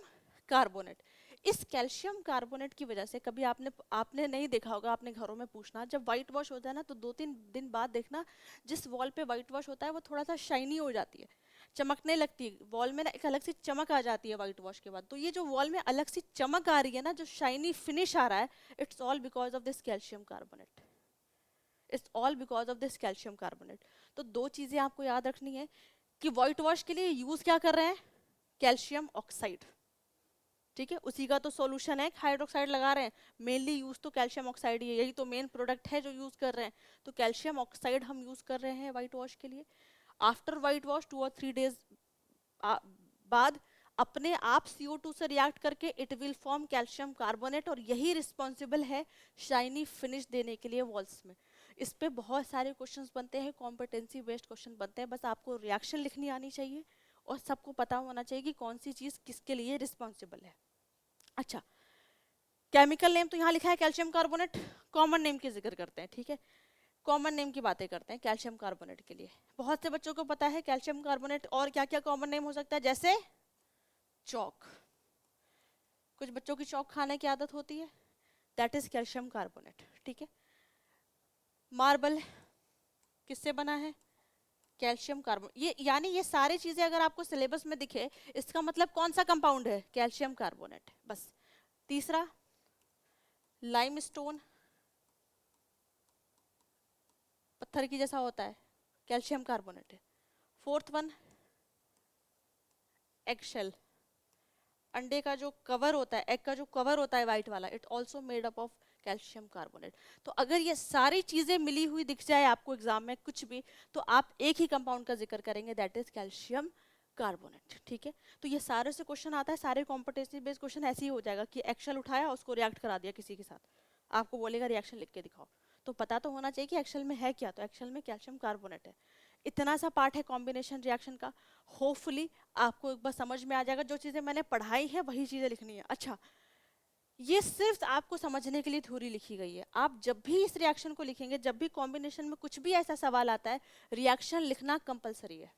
कार्बोनेट। इस कैल्शियम कार्बोनेट की वजह से कभी आपने नहीं देखा होगा, आपने घरों में पूछना, जब व्हाइट वॉश होता है ना तो 2-3 दिन बाद देखना जिस वॉल पे व्हाइट वॉश होता है वो थोड़ा सा शाइनी हो जाती है। चमकने लगती है, वॉल में ना एक अलग सी चमक आ जाती है वाइट वॉश के बाद। तो ये जो वॉल में अलग सी चमक आ रही है ना, जो शाइनी फिनिश आ रहा है, it's all because of this calcium carbonate, it's all because of this calcium carbonate. तो दो चीजें आपको याद रखनी है कि व्हाइट वॉश के लिए यूज क्या कर रहे हैं, कैल्शियम ऑक्साइड, ठीक है, उसी का तो सॉल्यूशन है, हाइड्रोक्साइड लगा रहे हैं, मेनली यूज तो कैल्शियम ऑक्साइड ही है, यही तो मेन प्रोडक्ट है जो यूज कर रहे हैं। तो कैल्शियम ऑक्साइड हम यूज कर रहे हैं व्हाइट वॉश के लिए। आफ्टर व्हाइट वॉश 2 और 3 डेज बाद अपने आप CO2 से रिएक्ट करके it will form calcium carbonate, और यही रिस्पॉन्सिबल है शाइनी फिनिश देने के लिए वॉल्स में। इस पे बहुत सारे क्वेश्चंस बनते हैं, कॉम्पिटेंसी बेस्ड क्वेश्चन बनते हैं, बस आपको रिएक्शन लिखनी आनी चाहिए और सबको पता होना चाहिए कि कौन सी चीज किसके लिए रिस्पॉन्सिबल है। अच्छा, केमिकल नेम तो यहाँ लिखा है कैल्शियम कार्बोनेट, कॉमन नेम की जिक्र करते हैं, ठीक है, कॉमन नेम की बातें करते हैं कैल्शियम कार्बोनेट के लिए। बहुत से बच्चों को पता है कैल्शियम कार्बोनेट और क्या क्या कॉमन नेम हो सकता है, जैसे चौक, कुछ बच्चों की चौक खाने की आदत होती है, दैट इज कैल्शियम कार्बोनेट, ठीक है। मार्बल किससे बना है, कैल्शियम कार्बोनेट, ये यानी ये सारी चीजें अगर आपको सिलेबस में दिखे, इसका मतलब कौन सा कंपाउंड है, कैल्शियम कार्बोनेट, बस। तीसरा लाइमस्टोन, पत्थर की जैसा होता है, कैल्शियम कार्बोनेट है। फोर्थ वन एगशेल, अंडे का जो कवर होता है, एग का जो कवर होता है वाइट वाला, it also made up of calcium carbonate. तो अगर ये सारी चीजें मिली हुई दिख जाए आपको एग्जाम में कुछ भी, तो आप एक ही कंपाउंड का जिक्र करेंगे, दैट इज कैल्शियम कार्बोनेट, ठीक है। तो ये सारे से क्वेश्चन आता है, सारे कॉम्पिटेटिव बेस्ड क्वेश्चन ऐसे ही हो जाएगा कि एक्सेल उठाया उसको रिएक्ट करा दिया किसी के साथ, आपको बोलेगा रिएक्शन लिख के दिखाओ, तो पता तो होना चाहिए कि एक्सेल में है क्या, तो एक्सेल में कैल्शियम कार्बोनेट है। इतना सा पार्ट है कॉम्बिनेशन रिएक्शन का, होपफुली आपको एक बार समझ में आ जाएगा, जो चीजें मैंने पढ़ाई है वही चीजें लिखनी है। अच्छा, ये सिर्फ आपको समझने के लिए थ्योरी लिखी गई है, आप जब भी इस रिएक्शन को लिखेंगे, जब भी कॉम्बिनेशन में कुछ भी ऐसा सवाल आता है, रिएक्शन लिखना कंपलसरी है।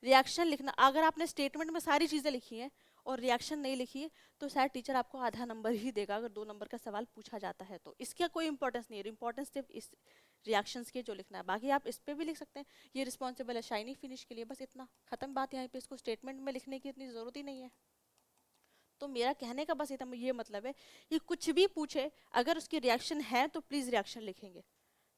रिएक्शन लिखना, अगर आपने स्टेटमेंट में सारी चीजें लिखी हैं और रिएक्शन नहीं लिखी है, तो शायद टीचर आपको आधा नंबर ही देगा अगर 2 नंबर का सवाल पूछा जाता है तो। इसका कोई इंपॉर्टेंस नहीं है, इंपॉर्टेंस सिर्फ इस रिएक्शंस के जो लिखना है, बाकी आप इस पे भी लिख सकते हैं, ये रिस्पॉन्सिबल है शाइनी फिनिश के लिए, बस इतना खत्म बात। यहाँ पे इसको स्टेटमेंट में लिखने की इतनी जरूरत ही नहीं है। तो मेरा कहने का बस इतना ये मतलब है कि कुछ भी पूछे, अगर उसकी रिएक्शन है तो प्लीज रिएक्शन लिखेंगे।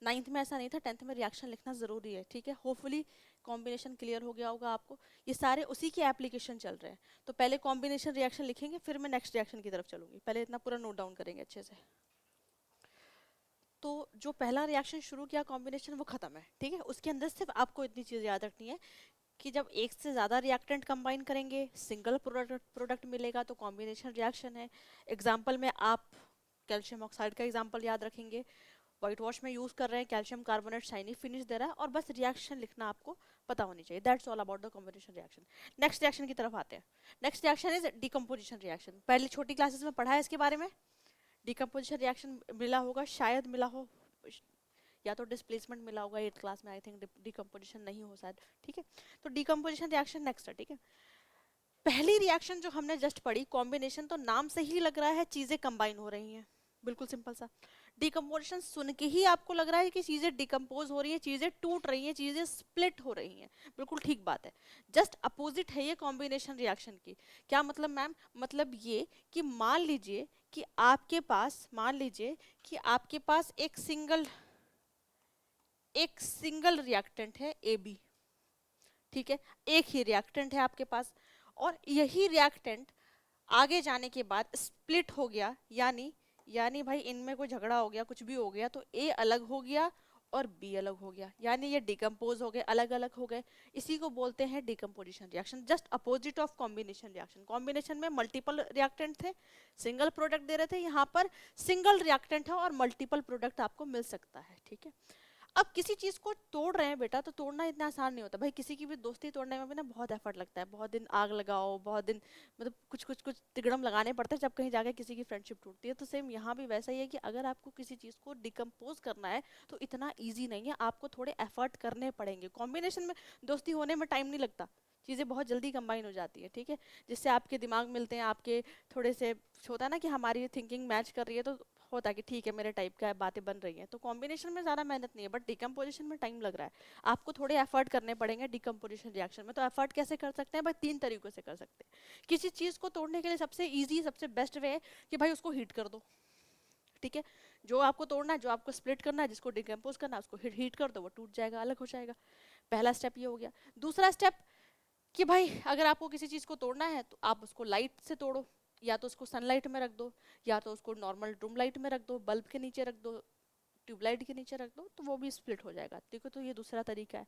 9th में ऐसा नहीं था, 10th में रिएक्शन लिखना जरूरी है, ठीक है। होपफुली कॉम्बिनेशन क्लियर हो गया होगा आपको, ये सारे उसी के एप्लीकेशन चल रहे हैं। तो पहले कॉम्बिनेशन रिएक्शन लिखेंगे, फिर मैं नेक्स्ट रिएक्शन की तरफ चलूंगी, पहले इतना पूरा नोट डाउन करेंगे अच्छे से। तो जो पहला रिएक्शन शुरू किया कॉम्बिनेशन, वो खत्म है, ठीक है। उसके अंदर सिर्फ आपको इतनी चीज याद रखनी है कि जब एक से ज़्यादा रिएक्टेंट कंबाइन करेंगे, सिंगल प्रोडक्ट मिलेगा, तो कॉम्बिनेशन रिएक्शन है। एग्जाम्पल में आप कैल्शियम ऑक्साइड का एग्जाम्पल याद रखेंगे, व्हाइट वॉश में यूज कर रहे हैं कैल्शियम कार्बोनेट, शाइनी फिनिश दे रहा है, और बस रिएक्शन लिखना आपको पता होनी चाहिए, that's all about the combination reaction. Next reaction की तरफ आते हैं। Next reaction is decomposition reaction. पहले छोटी क्लासेस में पढ़ा है इसके बारे में, डिकम्पोजिशन रिएक्शन मिला होगा, शायद मिला हो, या तो डिस्प्लेसमेंट मिला होगा 8th क्लास में, आई थिंक डिकम्पोजिशन नहीं हो शायद, ठीक है। तो डिकम्पोजिशन रिएक्शन नेक्स्ट है, ठीक है। पहली रिएक्शन जो हमने जस्ट पढ़ी कॉम्बिनेशन, तो नाम से ही लग रहा है चीजें कंबाइन हो रही हैं, बिल्कुल सिंपल सा। डिकम्पोजिशन सुन के ही आपको लग रहा है कि चीजें डिकम्पोज हो रही हैं, चीजें टूट रही हैं, चीजें स्प्लिट हो रही हैं, बिल्कुल ठीक बात है। जस्ट अपोजिट है ये कॉम्बिनेशन रिएक्शन की। क्या मतलब मैम, मतलब ये कि मान लीजिए कि आपके पास, एक सिंगल रिएक्टेंट है AB, ठीक है, एक ही रिएक्टेंट है आपके पास, और यही रिएक्टेंट आगे जाने के बाद स्प्लिट हो गया, यानी भाई इनमें कोई झगड़ा हो गया, कुछ भी हो गया, तो A अलग हो गया और B अलग हो गया, यानी ये डिकम्पोज हो गए, अलग अलग हो गए। इसी को बोलते हैं decomposition reaction, just opposite of combination reaction. Combination में मल्टीपल रिएक्टेंट थे, सिंगल प्रोडक्ट दे रहे थे, यहाँ पर सिंगल रिएक्टेंट है और मल्टीपल प्रोडक्ट आपको मिल सकता है, ठीक है। अब किसी चीज को तोड़ रहे हैं बेटा, तो तोड़ना इतना आसान नहीं होता भाई, किसी की भी दोस्ती तोड़ने में भी ना बहुत एफर्ट लगता है, बहुत दिन आग लगाओ, बहुत दिन मतलब कुछ तिगड़म लगाने पड़ते हैं जब कहीं जाके किसी की फ्रेंडशिप टूटती है। तो सेम यहाँ भी वैसा ही है कि अगर आपको किसी चीज को डिकम्पोज करना है तो इतना ईजी नहीं है, आपको थोड़े एफर्ट करने पड़ेंगे। कॉम्बिनेशन में दोस्ती होने में टाइम नहीं लगता, चीज़ें बहुत जल्दी कंबाइन हो जाती है, ठीक है। जिससे आपके दिमाग मिलते हैं, आपके थोड़े से होता है ना कि हमारी थिंकिंग मैच कर रही है, तो होता कि ठीक है मेरे टाइप का है, बातें बन रही हैं। तो कॉम्बिनेशन में ज़्यादा मेहनत नहीं है, बट डिकम्पोजिशन में टाइम लग रहा है। आपको थोड़े एफर्ट करने पड़ेंगे डिकम्पोजिशन रिएक्शन में। तो एफर्ट कैसे कर सकते हैं भाई? 3 तरीकों से कर सकते हैं। किसी चीज़ को तोड़ने के लिए सबसे ईजी, सबसे बेस्ट वे है कि भाई उसको हीट कर दो। ठीक है, जो आपको तोड़ना है, जो आपको स्प्लिट करना है, जिसको डिकम्पोज करना है, उसको हीट कर दो, वो टूट जाएगा, अलग हो जाएगा। पहला स्टेप ये हो गया। दूसरा स्टेप कि भाई अगर आपको किसी चीज़ को तोड़ना है तो आप उसको लाइट से तोड़ो, या तो उसको सनलाइट में रख दो, या तो उसको नॉर्मल रूम लाइट में रख दो, बल्ब के नीचे रख दो, ट्यूबलाइट के नीचे रख दो, तो वो भी स्प्लिट हो जाएगा। देखो, तो ये दूसरा तरीका है।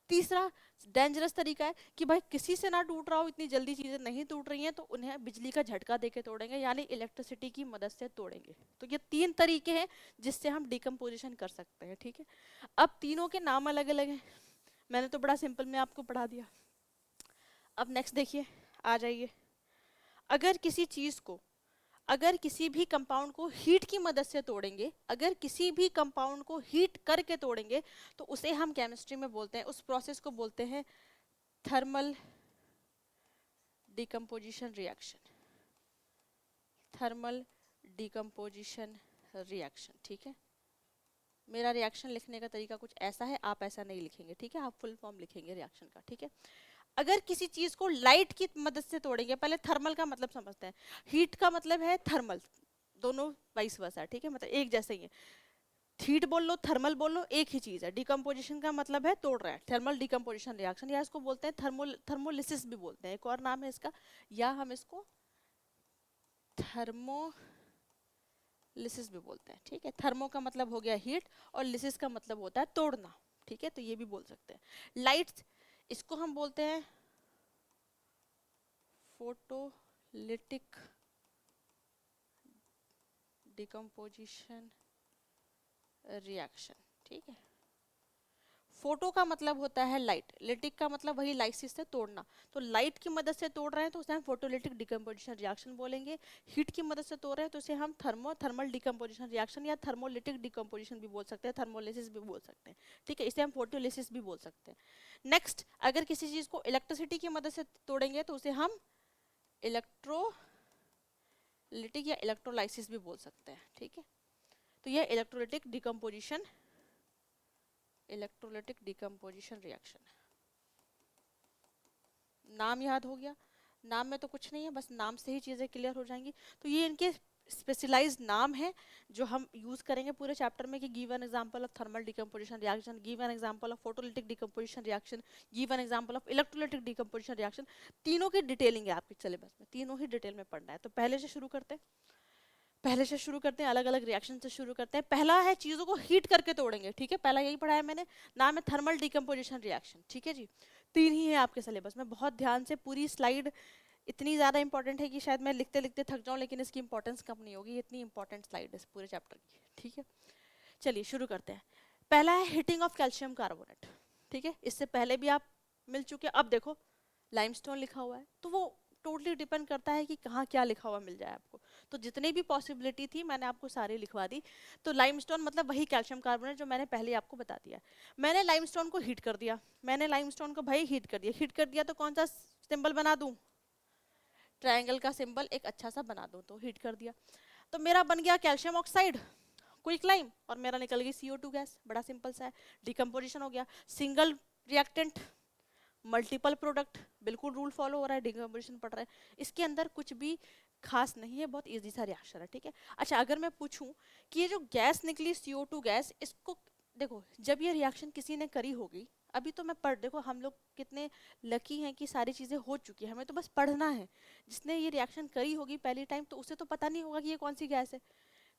तीसरा डेंजरस तरीका है कि भाई किसी से ना टूट रहा हो, इतनी जल्दी चीज़ें नहीं टूट रही हैं, तो उन्हें बिजली का झटका देके तोड़ेंगे, यानी इलेक्ट्रिसिटी की मदद से तोड़ेंगे। तो ये 3 तरीके हैं जिससे हम डिकम्पोजिशन कर सकते हैं। ठीक है, अब तीनों के नाम अलग अलग हैं, मैंने तो बड़ा सिंपल में आपको पढ़ा दिया। अब नेक्स्ट देखिए, आ जाइए। अगर किसी चीज़ को, अगर किसी भी कंपाउंड को हीट की मदद से तोड़ेंगे, अगर किसी भी कंपाउंड को हीट करके तोड़ेंगे, तो उसे हम केमिस्ट्री में बोलते हैं, उस प्रोसेस को बोलते हैं thermal decomposition reaction. Thermal decomposition reaction. ठीक है, मेरा रिएक्शन लिखने का तरीका कुछ ऐसा है, आप ऐसा नहीं लिखेंगे। ठीक है, आप फुल फॉर्म लिखेंगे रिएक्शन का। ठीक है, अगर किसी चीज को लाइट की मदद से तोड़ेंगे, पहले थर्मल का मतलब समझते हैं। हीट का मतलब है थर्मल, दोनों वाइस वर्सा। ठीक है, मतलब एक जैसे ही है। हीट बोल लो, थर्मल बोल लो, एक ही चीज है। डिकम्पोजिशन का मतलब है तोड़ रहा है, थर्मल डिकम्पोजिशन रिएक्शन, या इसको बोलते हैं थर्मोलिसिस भी बोलते हैं, एक और नाम है इसका, या हम इसको थर्मोलिसिस भी बोलते हैं। ठीक है, थर्मो का मतलब हो गया हीट, और लिसिस का मतलब होता है तोड़ना। ठीक है, तो ये भी बोल सकते हैं। लाइट, इसको हम बोलते हैं फोटोलिटिक डिकम्पोजिशन रिएक्शन। ठीक है, फोटो का मतलब होता है लाइट, लिटिक का मतलब वही लाइसिस से तोड़ना। तो लाइट की मदद से तोड़ रहे हैं तो उसे हम फोटोलिटिक डिकम्पोजिशन रिएक्शन बोलेंगे। हीट की मदद से तोड़ रहे हैं तो उसे हम थर्मल डिकम्पोजिशन रिएक्शन या थर्मोलिटिक डिकम्पोजिशन भी बोल सकते हैं, थर्मोलिसिस भी बोल सकते हैं। ठीक है, इसे हम फोटोलिसिस भी बोल सकते हैं। नेक्स्ट, अगर किसी चीज को इलेक्ट्रिसिटी की मदद से तोड़ेंगे तो उसे हम इलेक्ट्रोलिटिक या इलेक्ट्रोलाइसिस भी बोल सकते हैं। ठीक है, तो यह इलेक्ट्रोलिटिक डिकम्पोजिशन रिएक्शन। नाम याद हो गया? नाम में तो कुछ नहीं है, बस नाम से ही चीज़ें क्लियर हो जाएंगी। तो ये इनके स्पेशलाइज्ड नाम है जो हम यूज करेंगे पूरे चैप्टर में, कि give an example of thermal decomposition reaction, give an example of photolytic decomposition reaction, give an example of electrolytic decomposition reaction. तीनों की डिटेलिंग है आपके सिलेबस में, तीनों ही डिटेल में पढ़ना है। तो पहले से शुरू करते हैं, अलग अलग रिएक्शन से शुरू करते हैं। पहला है चीज़ों को हीट करके तोड़ेंगे। ठीक है, पहला यही पढ़ा है मैंने, नाम है थर्मल डिकम्पोजिशन रिएक्शन। ठीक है जी, 3 ही है आपके सिलेबस में। बहुत ध्यान से पूरी स्लाइड, इतनी ज़्यादा इंपॉर्टेंट है कि शायद मैं लिखते लिखते थक जाऊँ, लेकिन इसकी इंपॉर्टेंस कम नहीं होगी, इतनी इंपॉर्टेंट स्लाइड है पूरे चैप्टर की। ठीक है, चलिए शुरू करते हैं। पहला है हीटिंग ऑफ कैल्शियम कार्बोनेट। ठीक है, इससे पहले भी आप मिल चुके हैं। अब देखो लाइमस्टोन लिखा हुआ है, तो वो टोटली डिपेंड करता है कि कहाँ क्या लिखा हुआ मिल जाए आपको। तो जितनी भी पॉसिबिलिटी थी मैंने आपको सारी लिखवा दी। तो लाइमस्टोन मतलब वही कैल्शियम कार्बोनेट जो मैंने पहले आपको बता दिया। मैंने लाइमस्टोन को हीट कर दिया, मैंने लाइमस्टोन को भाई हीट कर दिया। हीट कर दिया तो कौन सा सिंबल बना दूं? ट्रायंगल का सिंबल एक अच्छा सा बना दूं। तो हीट कर दिया तो मेरा बन गया कैल्शियम ऑक्साइड, क्विक लाइम, और मेरा निकल गई CO2 गैस। बड़ा सिंपल सा है, डिकम्पोजिशन हो गया। सिंगल रिएक्टेंट मल्टीपल प्रोडक्ट, बिल्कुल रूल फॉलो हो रहा है, डिकम्पोजिशन पड़ रहा है। इसके अंदर कुछ भी खास नहीं है, बहुत इजी सा रिएक्शन है। ठीक है, अच्छा अगर मैं पूछूं कि ये जो गैस निकली CO2 गैस, इसको देखो जब ये रिएक्शन किसी ने करी होगी, अभी तो मैं पढ़, देखो हम लोग कितने लकी हैं कि सारी चीज़ें हो चुकी है, हमें तो बस पढ़ना है। जिसने ये रिएक्शन करी होगी पहली टाइम, तो उसे तो पता नहीं होगा कि ये कौन सी गैस है,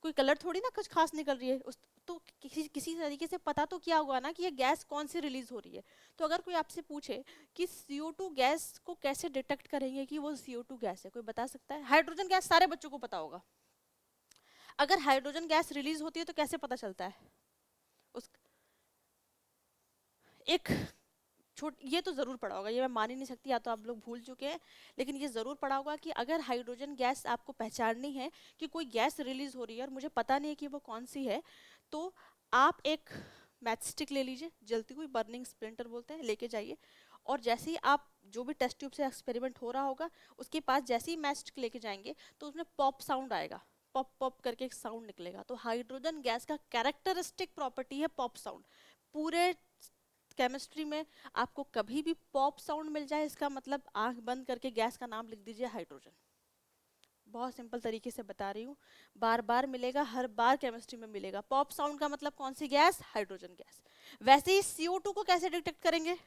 कोई कलर थोड़ी ना कुछ खास निकल रही है उस, तो किसी तरीके से पता तो क्या होगा ना कि ये गैस कौन सी रिलीज हो रही है। तो अगर कोई आपसे पूछे कि CO2 गैस को कैसे डिटेक्ट करेंगे कि वो CO2 गैस है, कोई बता सकता है? हाइड्रोजन गैस सारे बच्चों को पता होगा। अगर हाइड्रोजन गैस रिलीज होती है तो कैसे पता चलता है? उस एक ये तो ज़रूर पढ़ा होगा, ये मैं मान ही नहीं सकती, या तो आप लोग भूल चुके हैं, लेकिन ये ज़रूर पढ़ा होगा कि अगर हाइड्रोजन गैस आपको पहचाननी है कि कोई गैस रिलीज हो रही है और मुझे पता नहीं है कि वो कौन सी है, तो आप एक मैच स्टिक ले लीजिए, जलती हुई, बर्निंग स्प्लिंटर बोलते हैं, लेके जाइए। और जैसे ही आप जो भी टेस्ट ट्यूब से एक्सपेरिमेंट हो रहा होगा उसके पास जैसे ही मैच स्टिक लेके जाएंगे तो उसमें पॉप साउंड आएगा। पॉप पॉप करके एक साउंड निकलेगा। तो हाइड्रोजन गैस का कैरेक्टरिस्टिक प्रॉपर्टी है पॉप साउंड। पूरे केमिस्ट्री में आपको कभी भी पॉप साउंड मिल जाए, इसका मतलब आंख बंद करके गैस का नाम लिख दीजिए हाइड्रोजन। बहुत सिंपल तरीके से बता रही हूँ, बार बार मिलेगा, हर बार केमिस्ट्री में मिलेगा। पॉप साउंड का मतलब कौन सी गैस? Hydrogen gas. वैसे ही CO2 को कैसे डिटेक्ट करेंगे?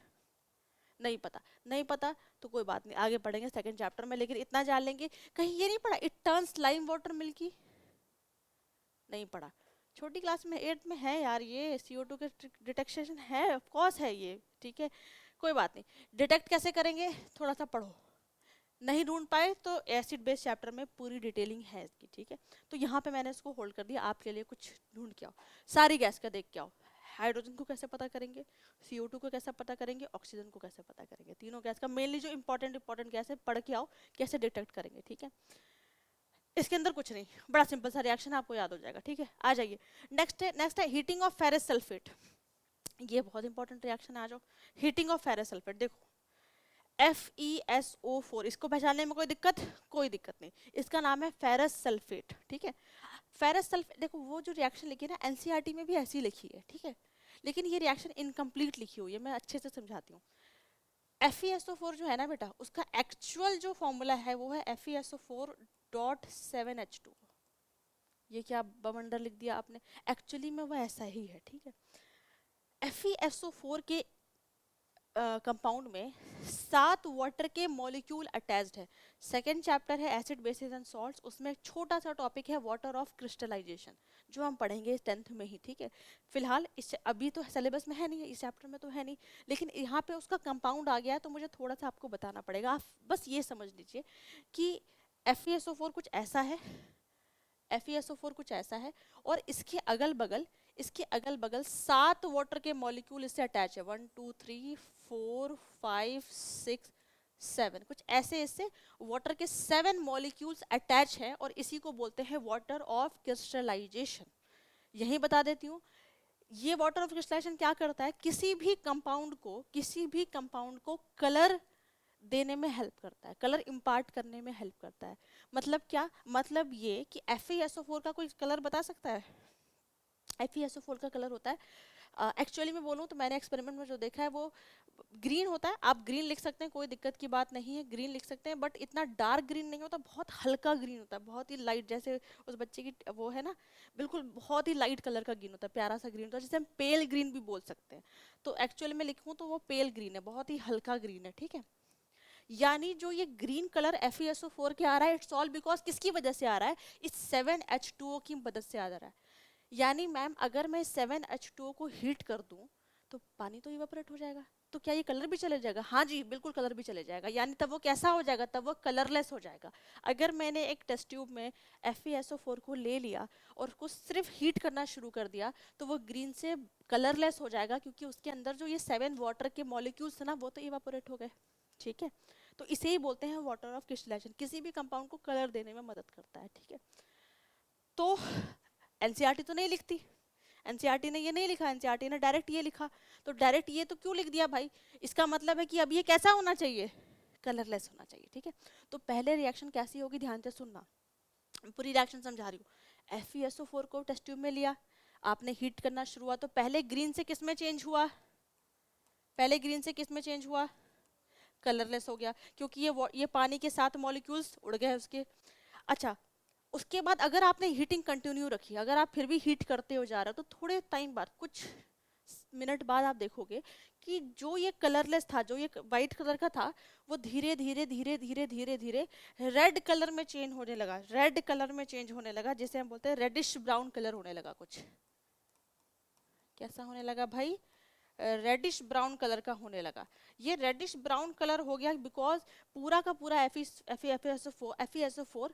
नहीं पता। नहीं पता तो कोई बात नहीं, आगे पढ़ेंगे सेकंड चैप्टर में, लेकिन इतना जान लेंगे। कहीं ये नहीं पढ़ा it turns lime water milky? नहीं पढ़ा। छोटी क्लास में 8th में है यार, ये CO2 के डिटेक्शन है, ऑफ कोर्स है ये, ठीक है, कोई बात नहीं। डिटेक्ट कैसे करेंगे थोड़ा सा पढ़ो, नहीं ढूंढ पाए तो एसिड बेस चैप्टर में पूरी डिटेलिंग है इसकी, ठीक है। तो यहाँ पे मैंने इसको होल्ड कर दिया, आपके लिए कुछ ढूंढ के आओ, सारी गैस का देख के आओ। हाइड्रोजन को कैसे पता करेंगे, CO2 को कैसे पता करेंगे, ऑक्सीजन को कैसे पता करेंगे, तीनों गैस का मेनली जो इंपॉर्टेंट गैस है पढ़ के आओ, कैसे डिटेक्ट करेंगे, ठीक है। इसके अंदर कुछ नहीं, बड़ा सिंपल सा रिएक्शन आपको याद हो जाएगा, ठीक है। आ जाइए, नेक्स्ट है हीटिंग ऑफ फेरस सल्फेट। ये बहुत इंपॉर्टेंट रिएक्शन है, आ जाओ। हीटिंग ऑफ फेरस सल्फेट, देखो FeSO4, इसको पहचानने में कोई दिक्कत? कोई दिक्कत नहीं, इसका नाम है फेरस सल्फेट, ठीक है। फेरस सल्फेट, देखो वो जो रिएक्शन लिखी है ना NCERT में भी ऐसी लिखी है, ठीक है, लेकिन ये रिएक्शन इनकम्प्लीट लिखी हुई है, मैं अच्छे से समझाती हूँ। FeSO4 जो है ना बेटा, उसका एक्चुअल जो फॉर्मूला है वो है FeSO4.7H2। ये क्या बवंडर लिख दिया आपने, एक्चुअली में वो ऐसा ही है, ठीक है। FeSO4 के कंपाउंड में 7 वाटर के मॉलिक्यूल अटैच्ड है। सेकेंड चैप्टर है एसिड बेसिस एंड सॉल्ट्स, उसमें एक छोटा सा टॉपिक है वाटर ऑफ क्रिस्टलाइजेशन, जो हम पढ़ेंगे 10th में ही, ठीक है। फिलहाल इस अभी तो सिलेबस में है नहीं, इस चैप्टर में तो है नहीं, लेकिन यहाँ पे उसका कंपाउंड आ गया है तो मुझे थोड़ा सा आपको बताना पड़ेगा। आप बस ये समझ लीजिए कि FeSO4 कुछ ऐसा है, FeSO4 कुछ ऐसा है, और इसके अगल बगल 7 वाटर के मॉलिक्यूल इससे अटैच है, 1 2 3 4 5 6 7, कुछ ऐसे इससे वाटर के 7 मॉलिक्यूल्स अटैच हैं, और इसी को बोलते हैं वाटर ऑफ क्रिस्टलाइजेशन। यही बता देती हूँ, ये वाटर ऑफ क्रिस्टलाइजेशन क्या करता है, किसी भी कंपाउंड को कलर देने में हेल्प करता है, कलर इम्पार्ट करने में हेल्प करता है। मतलब क्या, मतलब ये कि FeSO4 का कोई कलर बता सकता है? FeSO4 का कलर होता है, एक्चुअली मैं बोलूँ तो मैंने एक्सपेरिमेंट में जो देखा है वो ग्रीन होता है। आप ग्रीन लिख सकते हैं, कोई दिक्कत की बात नहीं है, ग्रीन लिख सकते हैं, बट इतना डार्क ग्रीन नहीं होता, बहुत हल्का ग्रीन होता है, बहुत ही लाइट, जैसे उस बच्चे की वो है ना, बिल्कुल बहुत ही लाइट कलर का ग्रीन होता है, प्यारा सा ग्रीन होता है, जिसे हम पेल ग्रीन भी बोल सकते हैं। तो एक्चुअली में लिखूँ तो वो पेल ग्रीन है, बहुत ही हल्का ग्रीन है, ठीक है। यानी जो ये ग्रीन कलर FeSO4 के आ रहा है, इट्स ऑल बिकॉज किसकी वजह से आ रहा है, इस 7H2O की मदद से आ रहा है। यानी मैम अगर मैं 7H2O को हीट कर दूं तो पानी तो इवेपोरेट हो जाएगा, तो क्या ये कलर भी चले जाएगा? हाँ जी बिल्कुल, कलर भी चले जाएगा, यानी तब वो कैसा हो जाएगा, तब वो कलरलेस हो जाएगा। अगर मैंने एक टेस्ट ट्यूब में FeSO4 को ले लिया और उसको सिर्फ हीट करना शुरू कर दिया तो वो ग्रीन से कलरलेस हो जाएगा, क्योंकि उसके अंदर जो ये 7 वाटर के मॉलिक्यूल्स थे ना वो तो इवेपोरेट हो गए, ठीक है। तो इसे ही बोलते हैं वाटर ऑफ क्रिस्टलाइजेशन, किसी भी कंपाउंड को कलर देने में मदद करता है, ठीक है। तो NCERT तो नहीं लिखती, NCERT ने ये नहीं लिखा, NCERT ने डायरेक्ट ये लिखा। तो डायरेक्ट ये तो क्यों लिख दिया भाई, इसका मतलब है कि अब ये कैसा होना चाहिए, कलरलेस होना चाहिए, ठीक है। तो पहले रिएक्शन कैसी होगी, ध्यान से सुनना, पूरी रिएक्शन समझा रही हूँ। FeSO4 को टेस्ट ट्यूब में लिया, आपने हीट करना शुरू हुआ, तो पहले ग्रीन से किस में चेंज हुआ, कलरलेस हो गया, क्योंकि ये पानी के 7 मॉलिक्यूल्स उड़ गए उसके। अच्छा, उसके बाद अगर आपने हीटिंग कंटिन्यू रखी, अगर आप फिर भी हीट करते हो जा रहे हो, तो थोड़े टाइम बाद, कुछ मिनट बाद आप देखोगे कि जो ये कलरलेस था, जो ये वाइट कलर का था, वो धीरे धीरे धीरे धीरे धीरे धीरे रेड कलर में चेंज होने लगा, जिसे हम बोलते हैं रेडिश ब्राउन कलर होने लगा। कुछ कैसा होने लगा भाई, रेडिश ब्राउन कलर का होने लगा। ये रेडिश ब्राउन कलर हो गया बिकॉज पूरा का पूरा FeSO4